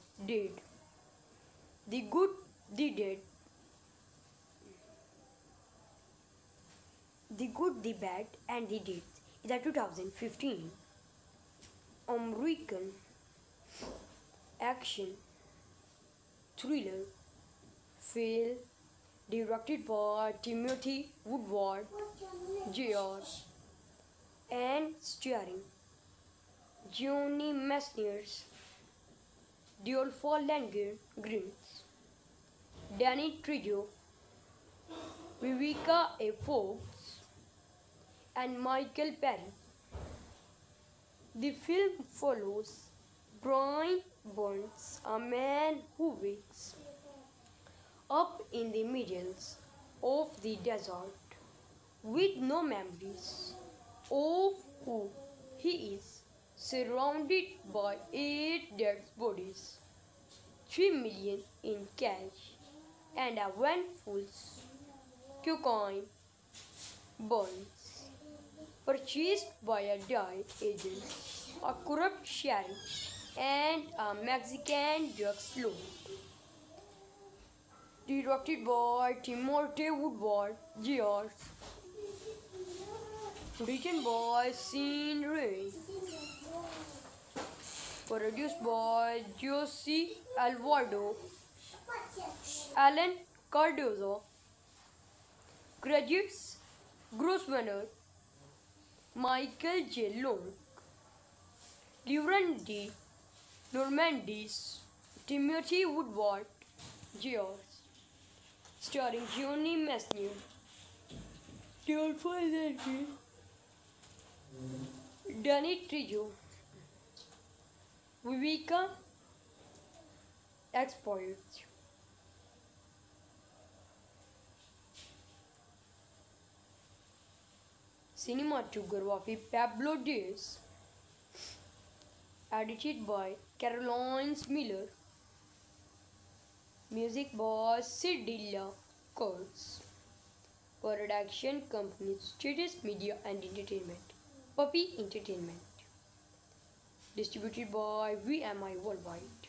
S1: The Good, the Dead. The Good, the Bad, and the Dead is a 2015 American action thriller film directed by Timothy Woodward, Jr. and starring Johnny Mesnier, Dolph Lundgren, Danny Trejo, Vivica A. Fox, and Michael Perry. The film follows Brian Burns, a man who wakes up in the middle of the desert with no memories of who he is, surrounded by 8 dead bodies, 3 million in cash, and a van full cocaine bonds purchased by a DIE agent, a corrupt sheriff, and a Mexican drug lord. Directed by Timothy Woodward, Jr. Written by Sean Ray. Produced by Jose Alvarado, Alan Cardozo. Credits: Grosvenor, Michael J. Long, Laurent de Normandis, Timothy Woodward, Jr. Starring Johnny Mesnier, Teolfo Zerke, Danny Trejo, Vivica Expoit. Cinematography Pablo Diaz. Edited by Caroline Miller. Music by Cedilla Kurtz. Production company Status Media and Entertainment. Puppy Entertainment. Distributed by VMI Worldwide.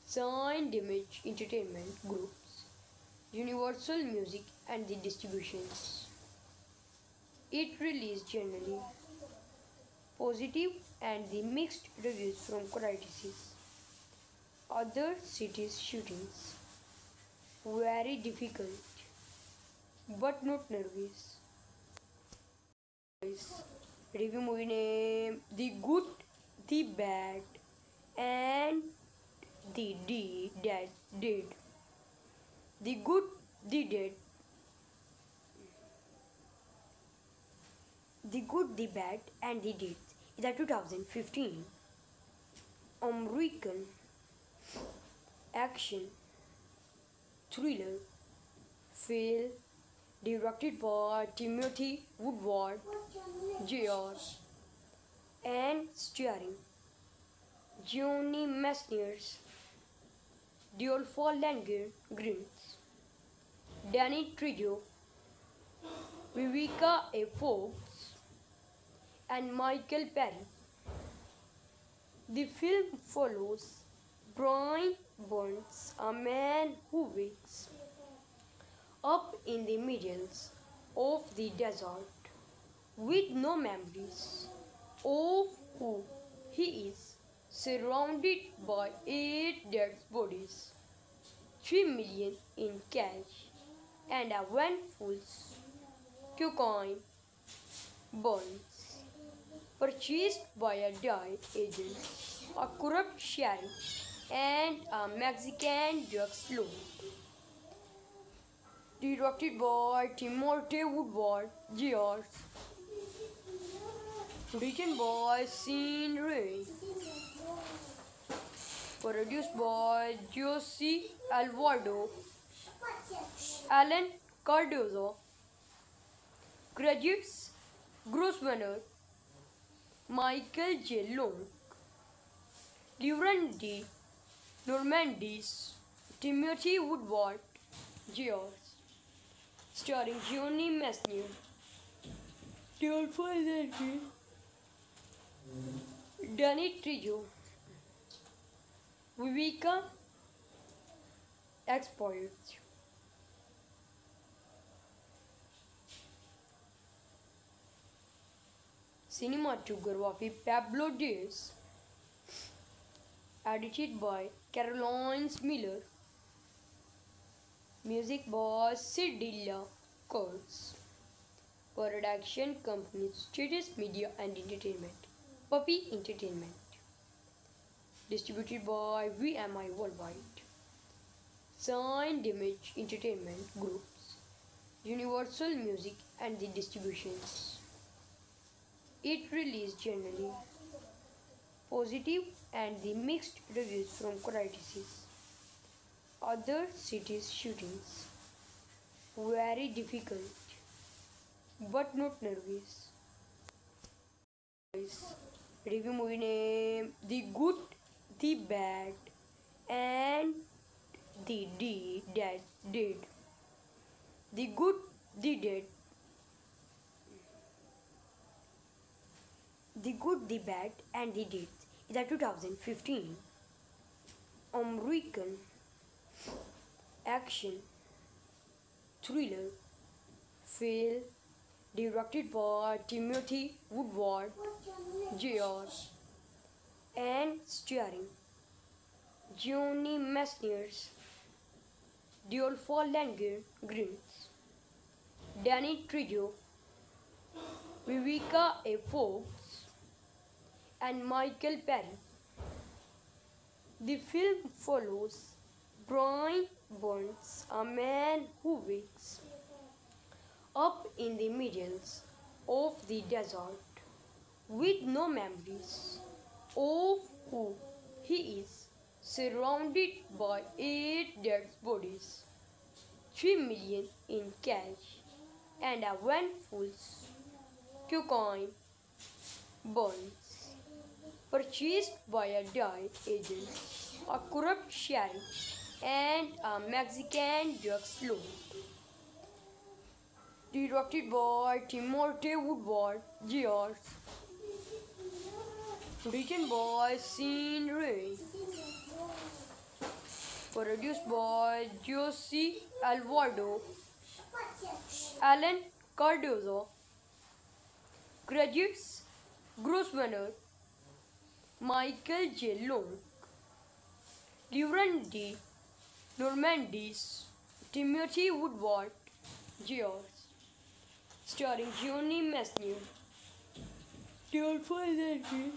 S1: Signed Image Entertainment Groups. Universal Music and the Distributions. It released generally positive and the mixed reviews from critics. Other cities' shootings very difficult but not nervous. Review movie name: The Good, the Bad, and the Dead. The Good, the Dead. The Good, the Bad, and the Dead is a 2015 American action thriller film directed by Timothy Woodward, Jr. and starring Johnny Messners, Dolph Lundgren, Danny Trejo, Vivica A. Fox, and Michael Perry. The film follows Brian Burns, a man who wakes up in the middle of the desert with no memories of who he is, surrounded by 8 dead bodies, 3 million in cash, and a handful cocaine bonds purchased by a DIE agent, a corrupt sheriff, and a Mexican drug lord. Directed by Timothy Woodward George. Written by Sean Ray. Produced by Jose Alvarado, Alan Cardozo. Credits: Grossmanner, Michael J. Long, Lauren D. Normandis, Timothy Woodward George. Starring Johnny Messner, Dolph Lundgren, Danny Trejo, Vivica Expert. Cinematography Pablo Diaz. Edited by Caroline Miller. Music by Cedilla Kurtz. Production company Status Media and Entertainment. Puppy Entertainment. Distributed by VMI Worldwide. Signed Image Entertainment Groups. Universal Music and the Distributions. It released generally positive and the mixed reviews from critics. Other cities shootings very difficult but not nervous. Review movie name: The Good, the Bad, and the Dead. The Good, the Dead. The Good, the Bad, and the Dead is a 2015 American action thriller film directed by Timothy Woodward George and starring Johnny Messners, Dolph Lundgren, Danny Trejo, Vivica A. Fox, and Michael Perry. The film follows Brian Burns, a man who wakes up in the middle of the desert with no memories of who he is, surrounded by 8 dead bodies, 3 million in cash, and a handful cocaine bonds purchased by a DIE agent, a corrupt sheriff, and a Mexican drug lord. Directed by Timothy Woodward George. Written by Sean Ray. Produced by Jose Alvarado, Alan Cardozo. Credits: Grossmanner, Michael J. Long, Lauren D. Normandis, Timothy Woodward George. Starring Johnny Messner, Dolph Lundgren,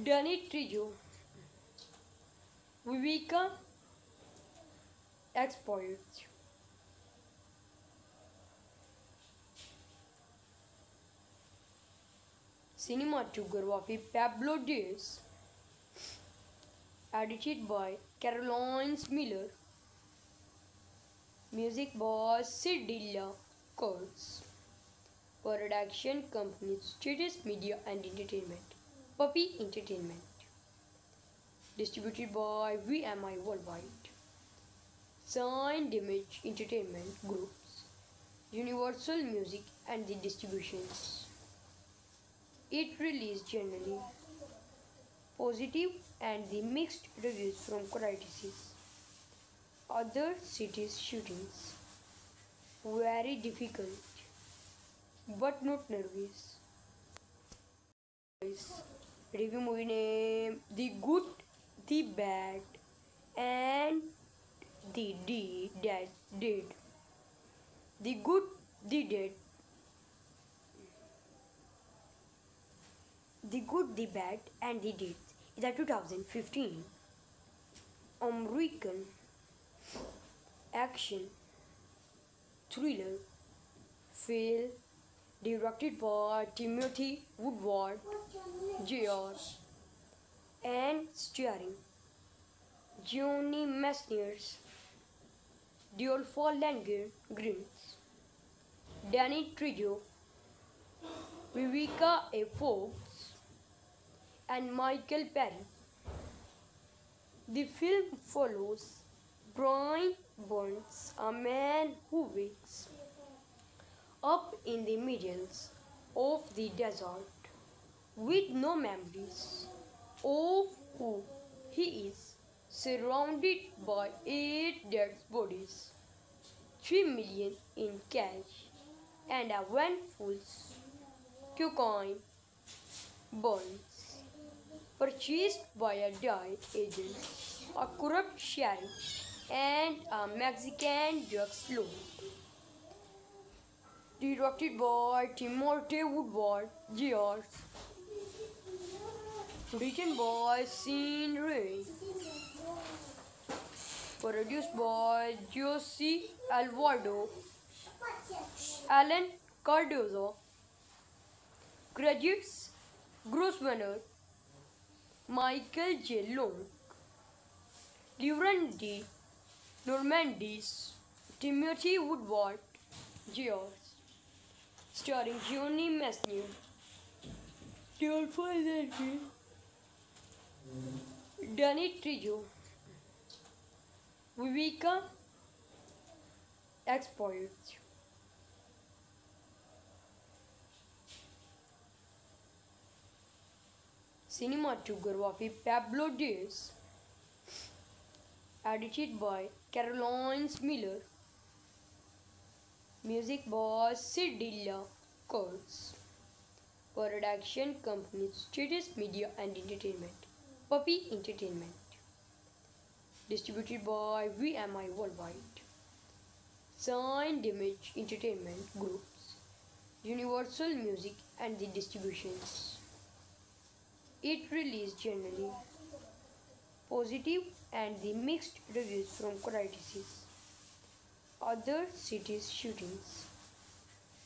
S1: Danny Trejo, Vivica Expert. Cinematography Pablo Diaz. Edited by Caroline Miller. Music by Cedilla Kurtz. Production company Status Media and Entertainment. Puppy Entertainment. Distributed by VMI Worldwide. Signed Image Entertainment Groups. Universal Music and the Distributions. It released generally positive and the mixed reviews from critics. Other cities shootings very difficult but not nervous. Review movie name The Good, the Bad and the Dead. The Good, the Dead. The Good, the Bad and the Dead is a 2015 American action thriller film directed by Timothy Woodward Jr. and starring Johnny Messner, Dolph Lundgren, Danny Trejo, Vivica A. Fox, and Michael Perry. The film follows Brian Burns, a man who wakes up in the middle of the desert with no memories of who he is, surrounded by 8 dead bodies, 3 million in cash, and a handful cocaine bonds purchased by a DI agent, a corrupt sheriff, and a Mexican drug lord. Directed by Timothy Woodward Jr. Written by Sean Ray. Produced by Jose Alvarado, Alan Cardozo. Credits: Grosvenor, Michael J. Long, Lauren D. Normandis, Timothy Woodward Jr. Starring Johnny Messner, Dolph Lundgren, Danny Trejo, Vivica Expoit. Cinematography Pablo Diaz. Edited by Caroline Miller. Music by Cedilla Kurtz. Production company Status Media and Entertainment. Puppy Entertainment. Distributed by VMI Worldwide. Signed Image Entertainment Groups. Universal Music and the Distributions. It released generally positive and the mixed reviews from critics. Other cities shootings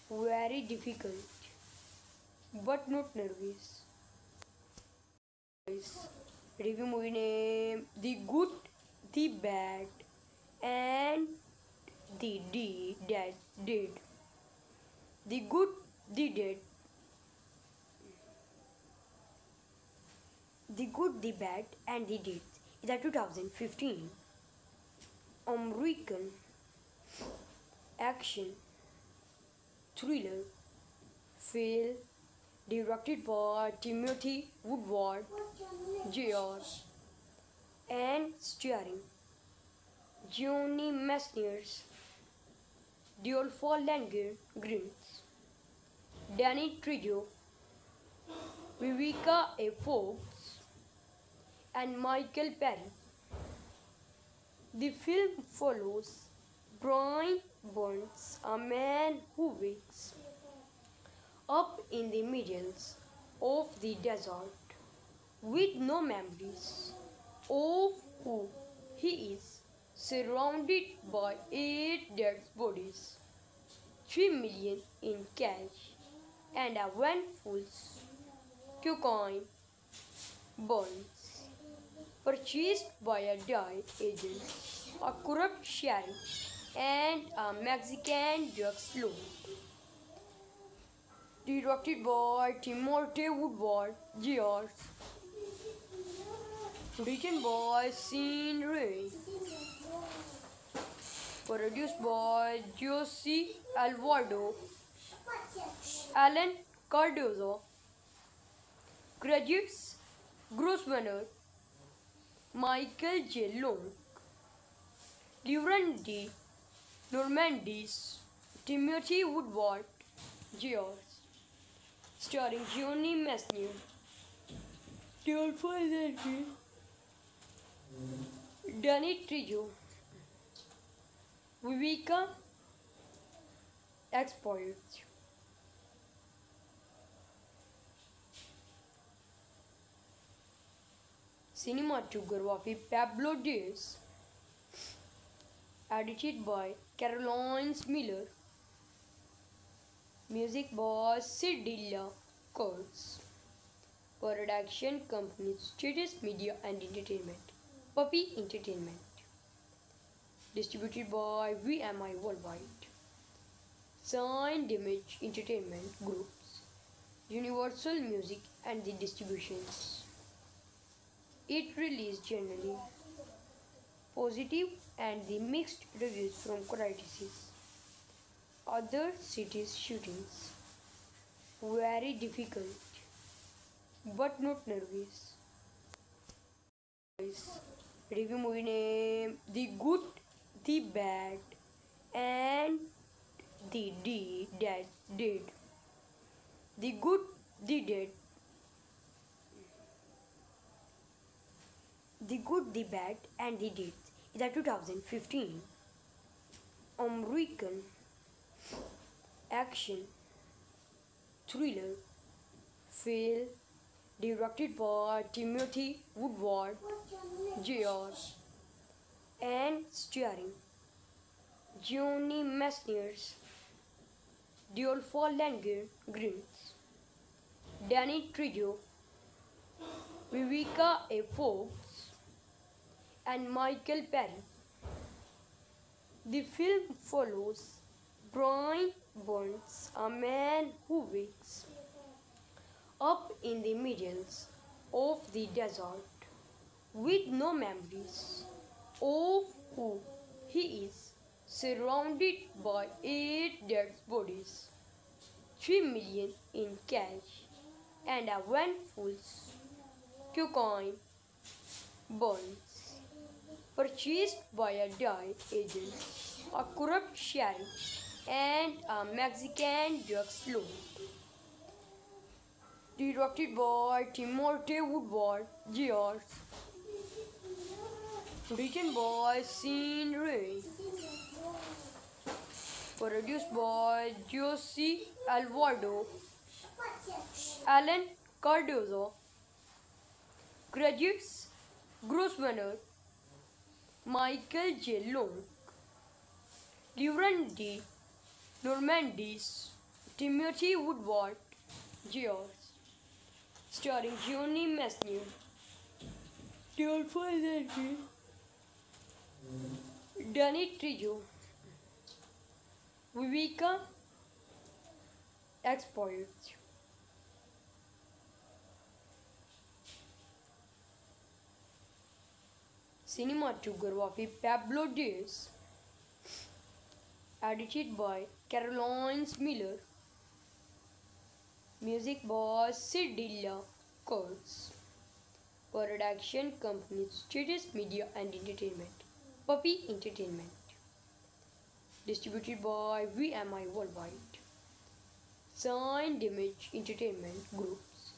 S1: very difficult but not nervous. Review movie name The Good, the Bad and the Dead. The Good, the Dead. The Good, the Bad and the Dead is a 2015 American action thriller film directed by Timothy Woodward Jr. and starring Johnny Messner, Dolph Lundgren, Danny Trejo, Vivica A. Fox, and Michael Perry. The film follows Brian Burns, a man who wakes up in the middle of the desert with no memories of who he is, surrounded by 8 dead bodies, 3 million in cash, and a handful cocaine bonds purchased by a DI agent, a corrupt sheriff, and a Mexican drug lord. Directed by Timothy Woodward George. Written by Sean Ray. Produced by Jose Alvarado. Alan Cardozo. Credits: Grosvenor, Michael J. Long, Laurent de Normandis, Timothy Woodward George. Starring Johnny Mesnier, Dolph Lundgren, Danny Trejo, Vivica Expoit. Cinematography Pablo Diaz. Edited by Caroline Miller. Music by Cedilla Kurtz. Production company Status Media and Entertainment. Puppy Entertainment. Distributed by VMI Worldwide. Signed Image Entertainment Groups. Universal Music and the Distributions. It released generally positive and the mixed reviews from critics. Other cities' shootings very difficult but not nervous. Review movie name The Good, the Bad and the Dead. The Good, the Dead. The Good, the Bad and the Dead is a 2015 American action thriller film directed by Timothy Woodward George and starring Johnny Mesnier, Dolph Lundgren, Danny Trejo, Vivica A. Fox, and Michael Perry. The film follows Brian Burns, a man who wakes up in the middle of the desert with no memories of who he is, surrounded by 8 dead bodies, 3 million in cash, and a van full cocaine bonds purchased by a DI agent, a corrupt sheriff, and a Mexican drug lord. Directed by Timothy Woodward George. Written by Sean Ray. Produced by Jose Alvarado. Alan Cardozo. Credits: Grosvenor, Michael J. Long, Laurent de Normandis, Timothy Woodward George. Starring Johnny Mesnier, Dolph Lundgren, Danny Trejo, Vivica Expoit. Cinematography Pablo Diaz. Edited by Caroline Miller. Music by Cedilla Kurtz. Production company Status Media and Entertainment. Puppy Entertainment. Distributed by VMI Worldwide. Signed Image Entertainment Groups.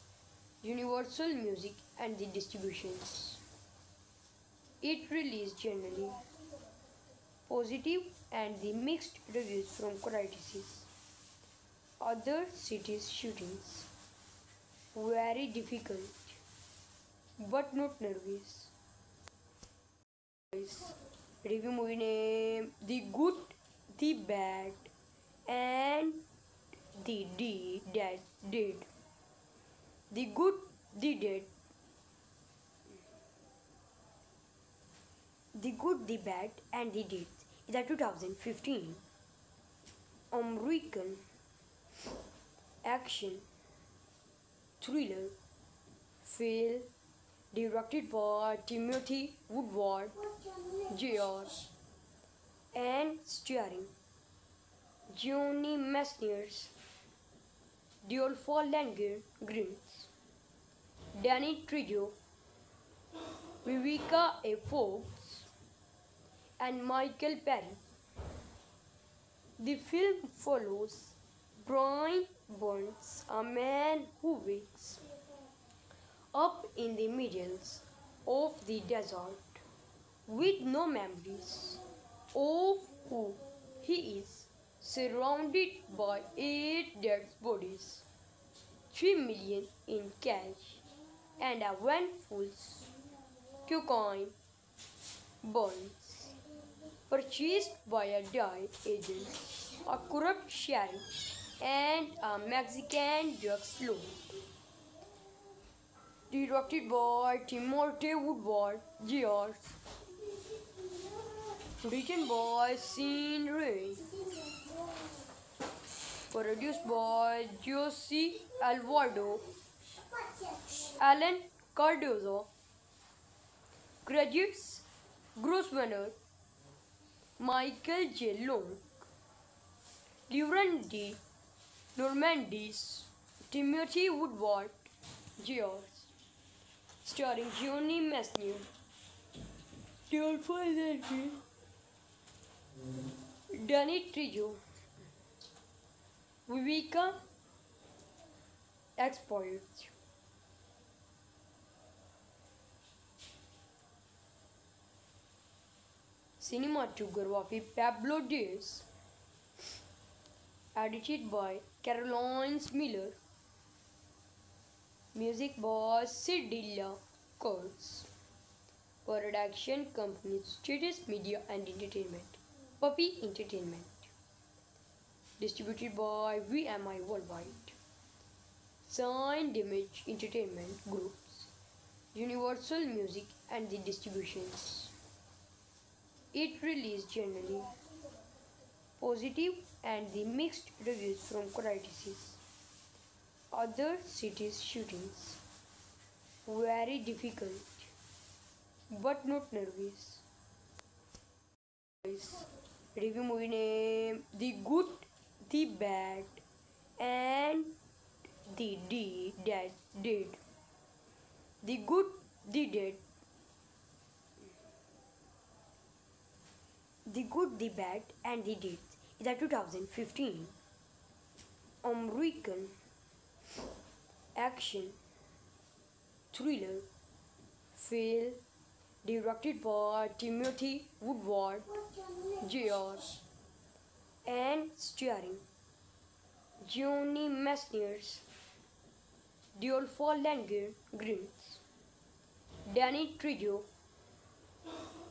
S1: Universal Music and the Distributions. It released generally positive and the mixed reviews from critics. Other cities' shootings very difficult but not nervous. Review movie name The Good, the Bad and the Dead. The Good, the Dead. The Good, the Bad and the Dead is a 2015 American action, thriller, film, directed by Timothy Woodward Jr. and starring Johnny Messner, Dolph Lundgren, Danny Trejo, Vivica A. Fox, and Michael Perry. The film follows Brian Burns, a man who wakes up in the middle of the desert with no memories of who he is, surrounded by 8 dead bodies, 3 million in cash, and a van full cocaine bonds purchased by a DIE agent, a corrupt sheriff, and a Mexican drug lord. Directed by Timothy Woodward Jr. Written by Sean Ray. Produced by Jose Alvarado, Alan Cardozo. Credits: Grosvenor, Michael J. Long, Lauren D. Normandis, Timothy Woodward Jr. Starring Johnny Messner, Dolph Lundgren, Danny Trejo, Vivica Expoit. Cinematography Pablo Diaz. Edited by Caroline Miller. Music by Cedilla Kurtz. Production company Status Media and Entertainment. Puppy Entertainment. Distributed by VMI Worldwide. Signed Image Entertainment Groups. Universal Music and the Distributions. It released generally positive and the mixed reviews from critics. Other cities' shootings very difficult but not nervous. Review movie name: The Good, the Bad, and the Dead. The Good, the Dead. The Good, the Bad, and the Dead is a 2015 American action thriller film directed by Timothy Woodward Jr. and starring Johnny Messner, Dolph Lundgren, Danny Trejo,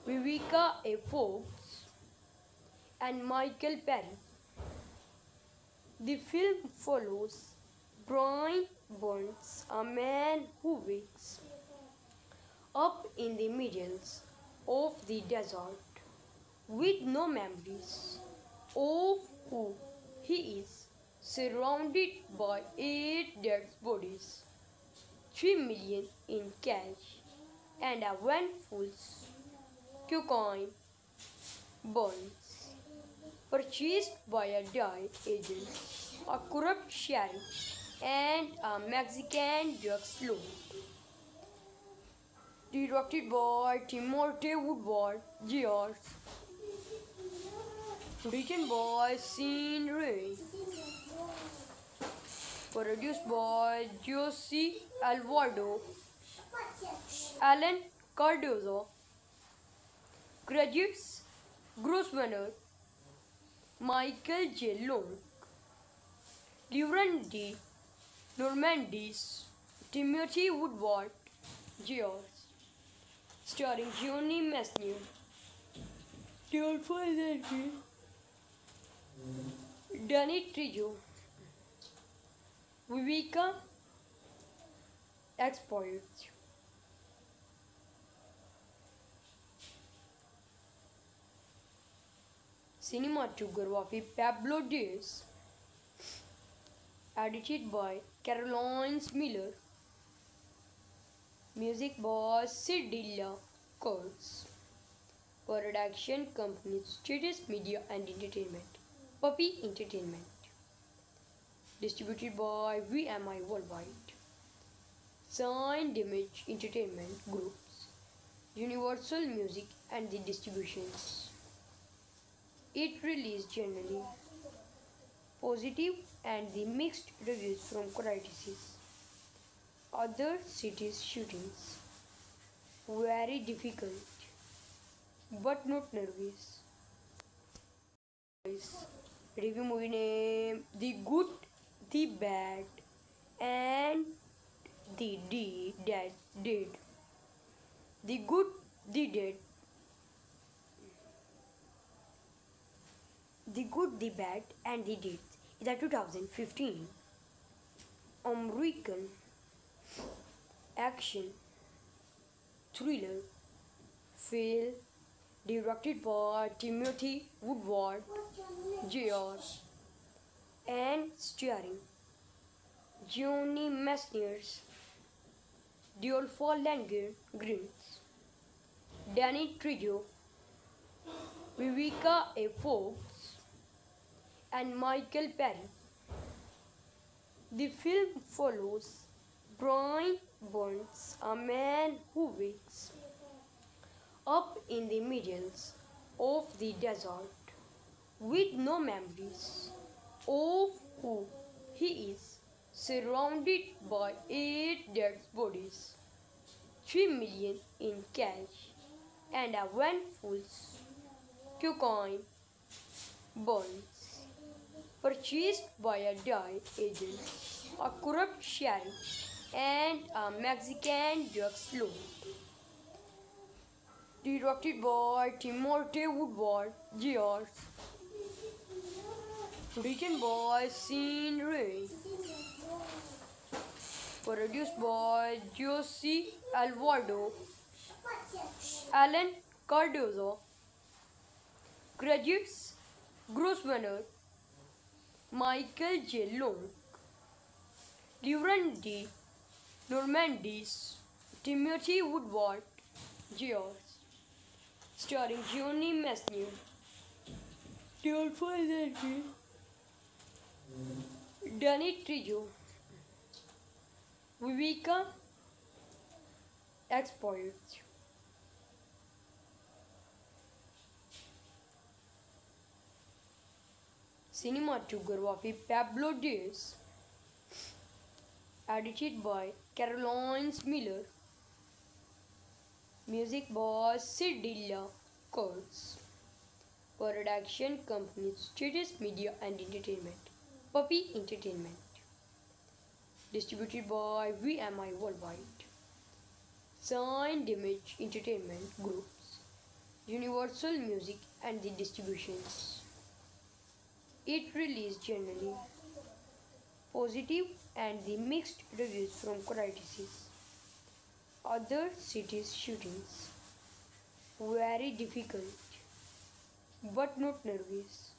S1: Vivica A. Fox, and Michael Perry. The film follows Brian Burns, a man who wakes up in the middle of the desert with no memories of who he is, surrounded by 8 dead bodies, 3 million in cash, and a van full cocaine bonds purchased by a DIE agent, a corrupt sheriff, and a Mexican drug lord. Directed by Timothy Woodward Jr. Written by Sean Ray. Produced by Jose Alvarado, Alan Cardozo. Credits: Grosvenor, Michael J. Long, Lauren D. Normandis, Timothy Woodward Jr. Starring Johnny Messner, Dolph Lundgren, Danny Trejo, Vivica Expoit. Cinematography Pablo Diaz. edited by Caroline Miller, music by Cedilla Kurtz, production company Status Media and Entertainment, Puppy Entertainment, distributed by VMI Worldwide, Signed Image Entertainment Groups, Universal Music and the Distributions. It released generally positive and the mixed reviews from critics. Other cities shootings very difficult but not nervous. Review movie name The Good, the Bad and the Dead. The Good, the Dead. The Good, the Bad and the Dead is a 2015 American action thriller film directed by Timothy Woodward Jr. and starring Johnny Messner, Dolph Lundgren, Danny Trejo, Vivica A. Fox, and Michael Parry. The film follows Brian Burns, a man who wakes up in the middle of the desert with no memories of who he is, surrounded by 8 dead bodies, 3 million in cash, and a handful cocaine bonds purchased by a DI agent, a corrupt sheriff, and a Mexican drug lord. Directed by Timothy Woodward Jr. Written by Sean Ray. Produced by Jose Alvarado, Alan Cardozo. Graduates Grosvenor, Michael J. Long, Lauren D. Normandis, Timothy Woodward Jr. Starring Johnny Messner, Dolph Lundgren, Danny Trejo, Vivica Export. Cinematography Pablo Diaz. Edited by Caroline Miller. Music by Cedilla Kurtz. Production company Status Media and Entertainment, Puppy Entertainment. Distributed by VMI Worldwide. Signed Image Entertainment Groups, Universal Music and the Distributions. It released generally positive and the mixed reviews from critics. Other cities shootings very difficult but not nervous.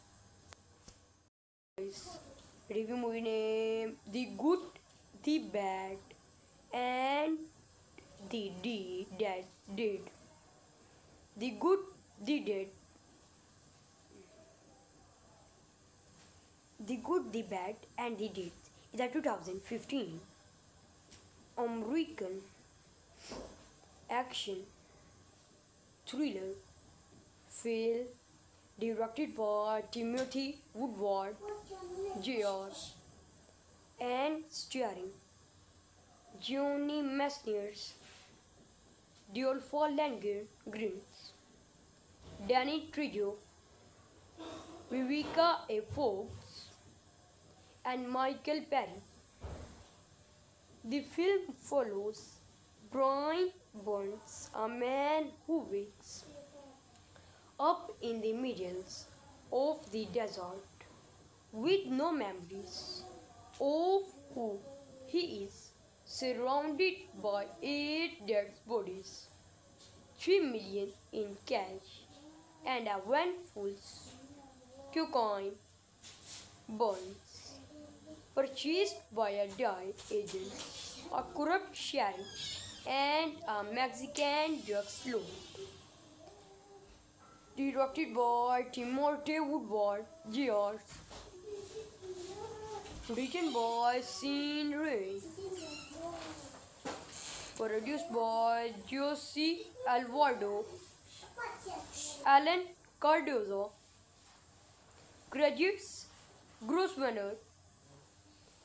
S1: Review movie name The Good, the Bad and the Dead. The Good, the Dead. The Good, the Bad and the Dead is a 2015 American action thriller film directed by Timothy Woodward Jr. and starring Johnny Messner, Dolph Lundgren, Danny Trejo, Vivica A. Fox, and Michael Parry. The film follows Brian Burns, a man who wakes up in the middle of the desert with no memories of who he is, surrounded by 8 dead bodies, 3 million in cash, and a handful cocaine bonds purchased by a DI agent, a corrupt sheriff, and a Mexican drug lord. Directed by Timothy Woodward George. Written by Sean Ray. Produced by Jose Alvarado, Alan Cardozo. Credits: Grosvenor,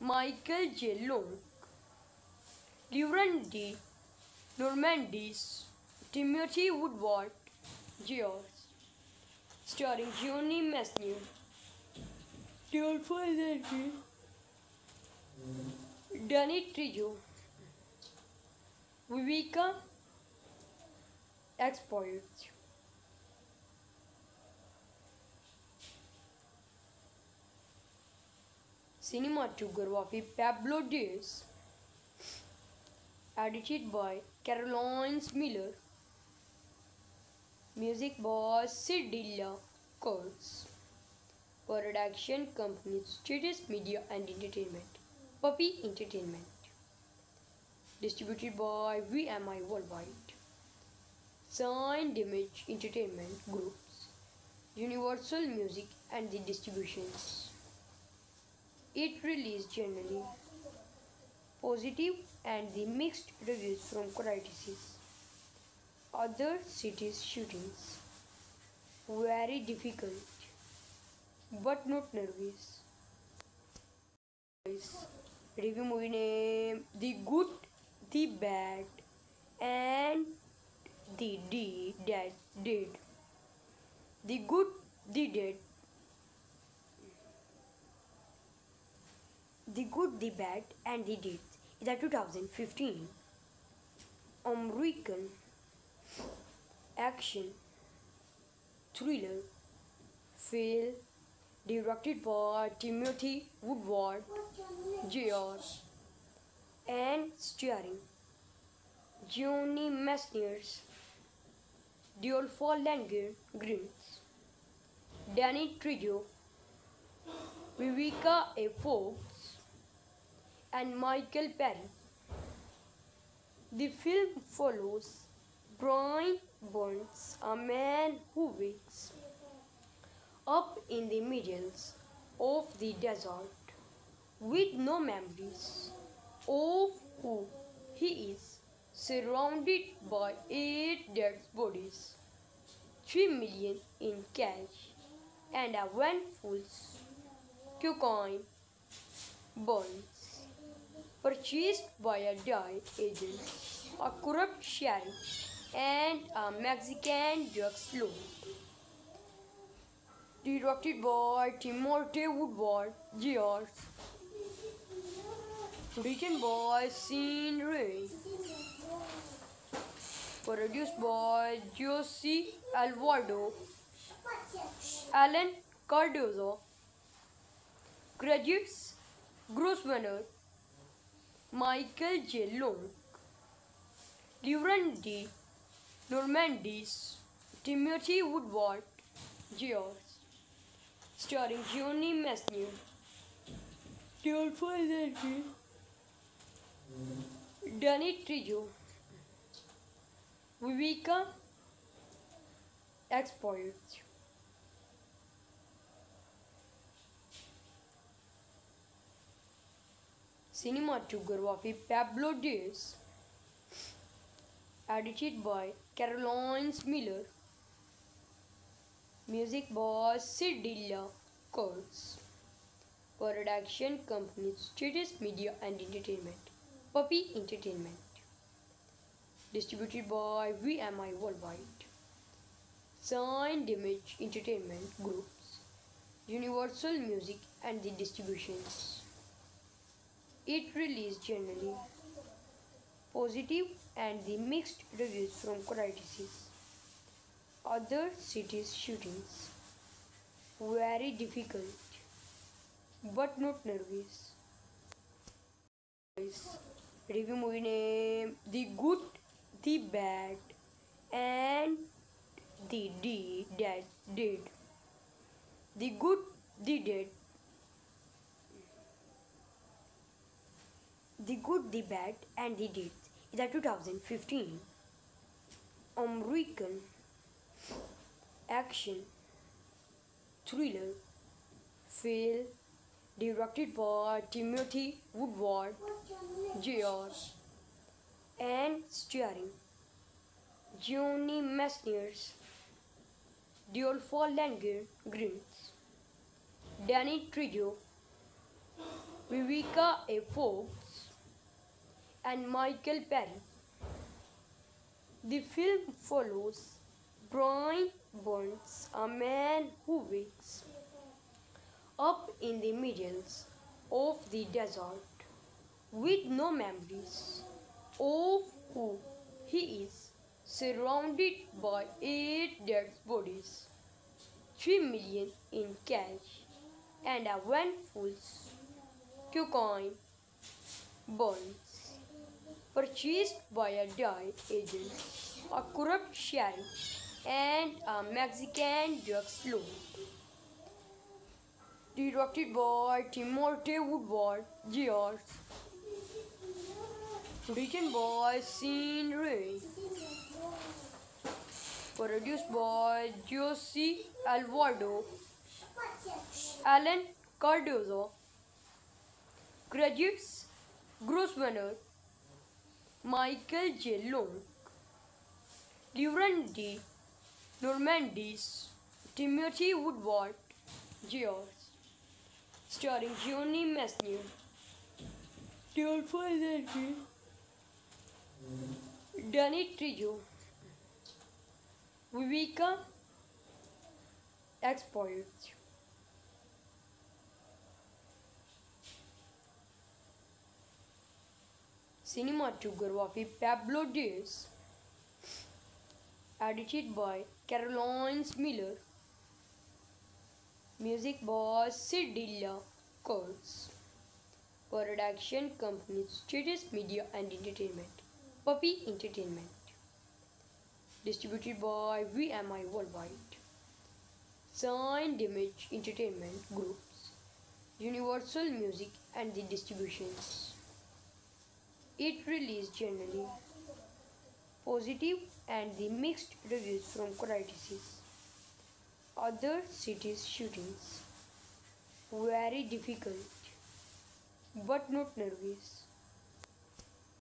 S1: Michael J. Long, Lauren D. Normandis, Timothy Woodward George. Starring Johnny Messner, Dolph Lundgren, Danny Trejo, Vivica Expoit. Cinematography Pablo Diaz. Edited by Caroline Miller. Music by Cedilla Kurtz. Production company Status Media and Entertainment. Puppy Entertainment. Distributed by VMI Worldwide. Signed Image Entertainment Groups. Universal Music and the Distributions. It released generally positive and the mixed reviews from critics. Other cities shootings very difficult but not nervous. Review movie name The Good, the Bad and the Dead. The Good, the Dead. The Good, the Bad and the Dead is a 2015 American action thriller film directed by Timothy Woodward George and starring Johnny Messner, Dolph Lundgren, Danny Trejo, Vivica A. Fox, and Michael Perry. The film follows Brian Burns, a man who wakes up in the middle of the desert with no memories of who he is, surrounded by 8 dead bodies, 3 million in cash, and a van full cocaine bonds, purchased by a DI agent, a corrupt sheriff, and a Mexican drug lord. Directed by Timothy Woodward George. Written by Sean Ray. Produced by Jose Alvarado, Alan Cardozo. Credits: Grosvenor, Michael J. Long, Lauren D. Normandis, Timothy Woodward George. Starring Johnny Messner, Dolph Lundgren, Danny Trejo, Vivica Expoit. Cinematography Pablo Diaz. Edited by Caroline Miller. Music by Cedilla Kurtz. Production company Status Media and Entertainment. Puppy Entertainment. Distributed by VMI Worldwide. Signed Image Entertainment Groups. Universal Music and the Distributions. It released generally positive and the mixed reviews from critics. Other cities shootings very difficult but not nervous. Review movie name The Good, the Bad and the Dead. The Good, the Dead. The Good, the Bad, and the Deeds is a 2015 American action thriller film directed by Timothy Woodward Jr. and starring Johnny Messner, Dolph Lundgren, Danny Trejo, Vivica A. Fox, and Michael Perry. The film follows Brian Burns, a man who wakes up in the middle of the desert with no memories of who he is, surrounded by 8 dead bodies, 3 million in cash, and a van full cocaine bonds purchased by a DI agent, a corrupt sheriff, and a Mexican drug lord. Directed by Timothy Woodward Jr. Written by Sean Ray. Produced by Jose Alvarado, Alan Cardozo. Credits: Grosvenor, Michael J. Long, Lauren D. Normandis, Timothy Woodward Jr. Starring Johnny Messner, Dolph Lundgren, Danny Trejo, Vivica Exposed. Cinematography Pablo Diaz. Edited by Caroline Miller. Music by Cedilla Coles. Production company Status Media and Entertainment. Puppy Entertainment. Distributed by VMI Worldwide. Signed Image Entertainment Groups. Universal Music and the Distributions. It released generally positive and the mixed reviews from critics. Other cities' shootings very difficult but not nervous.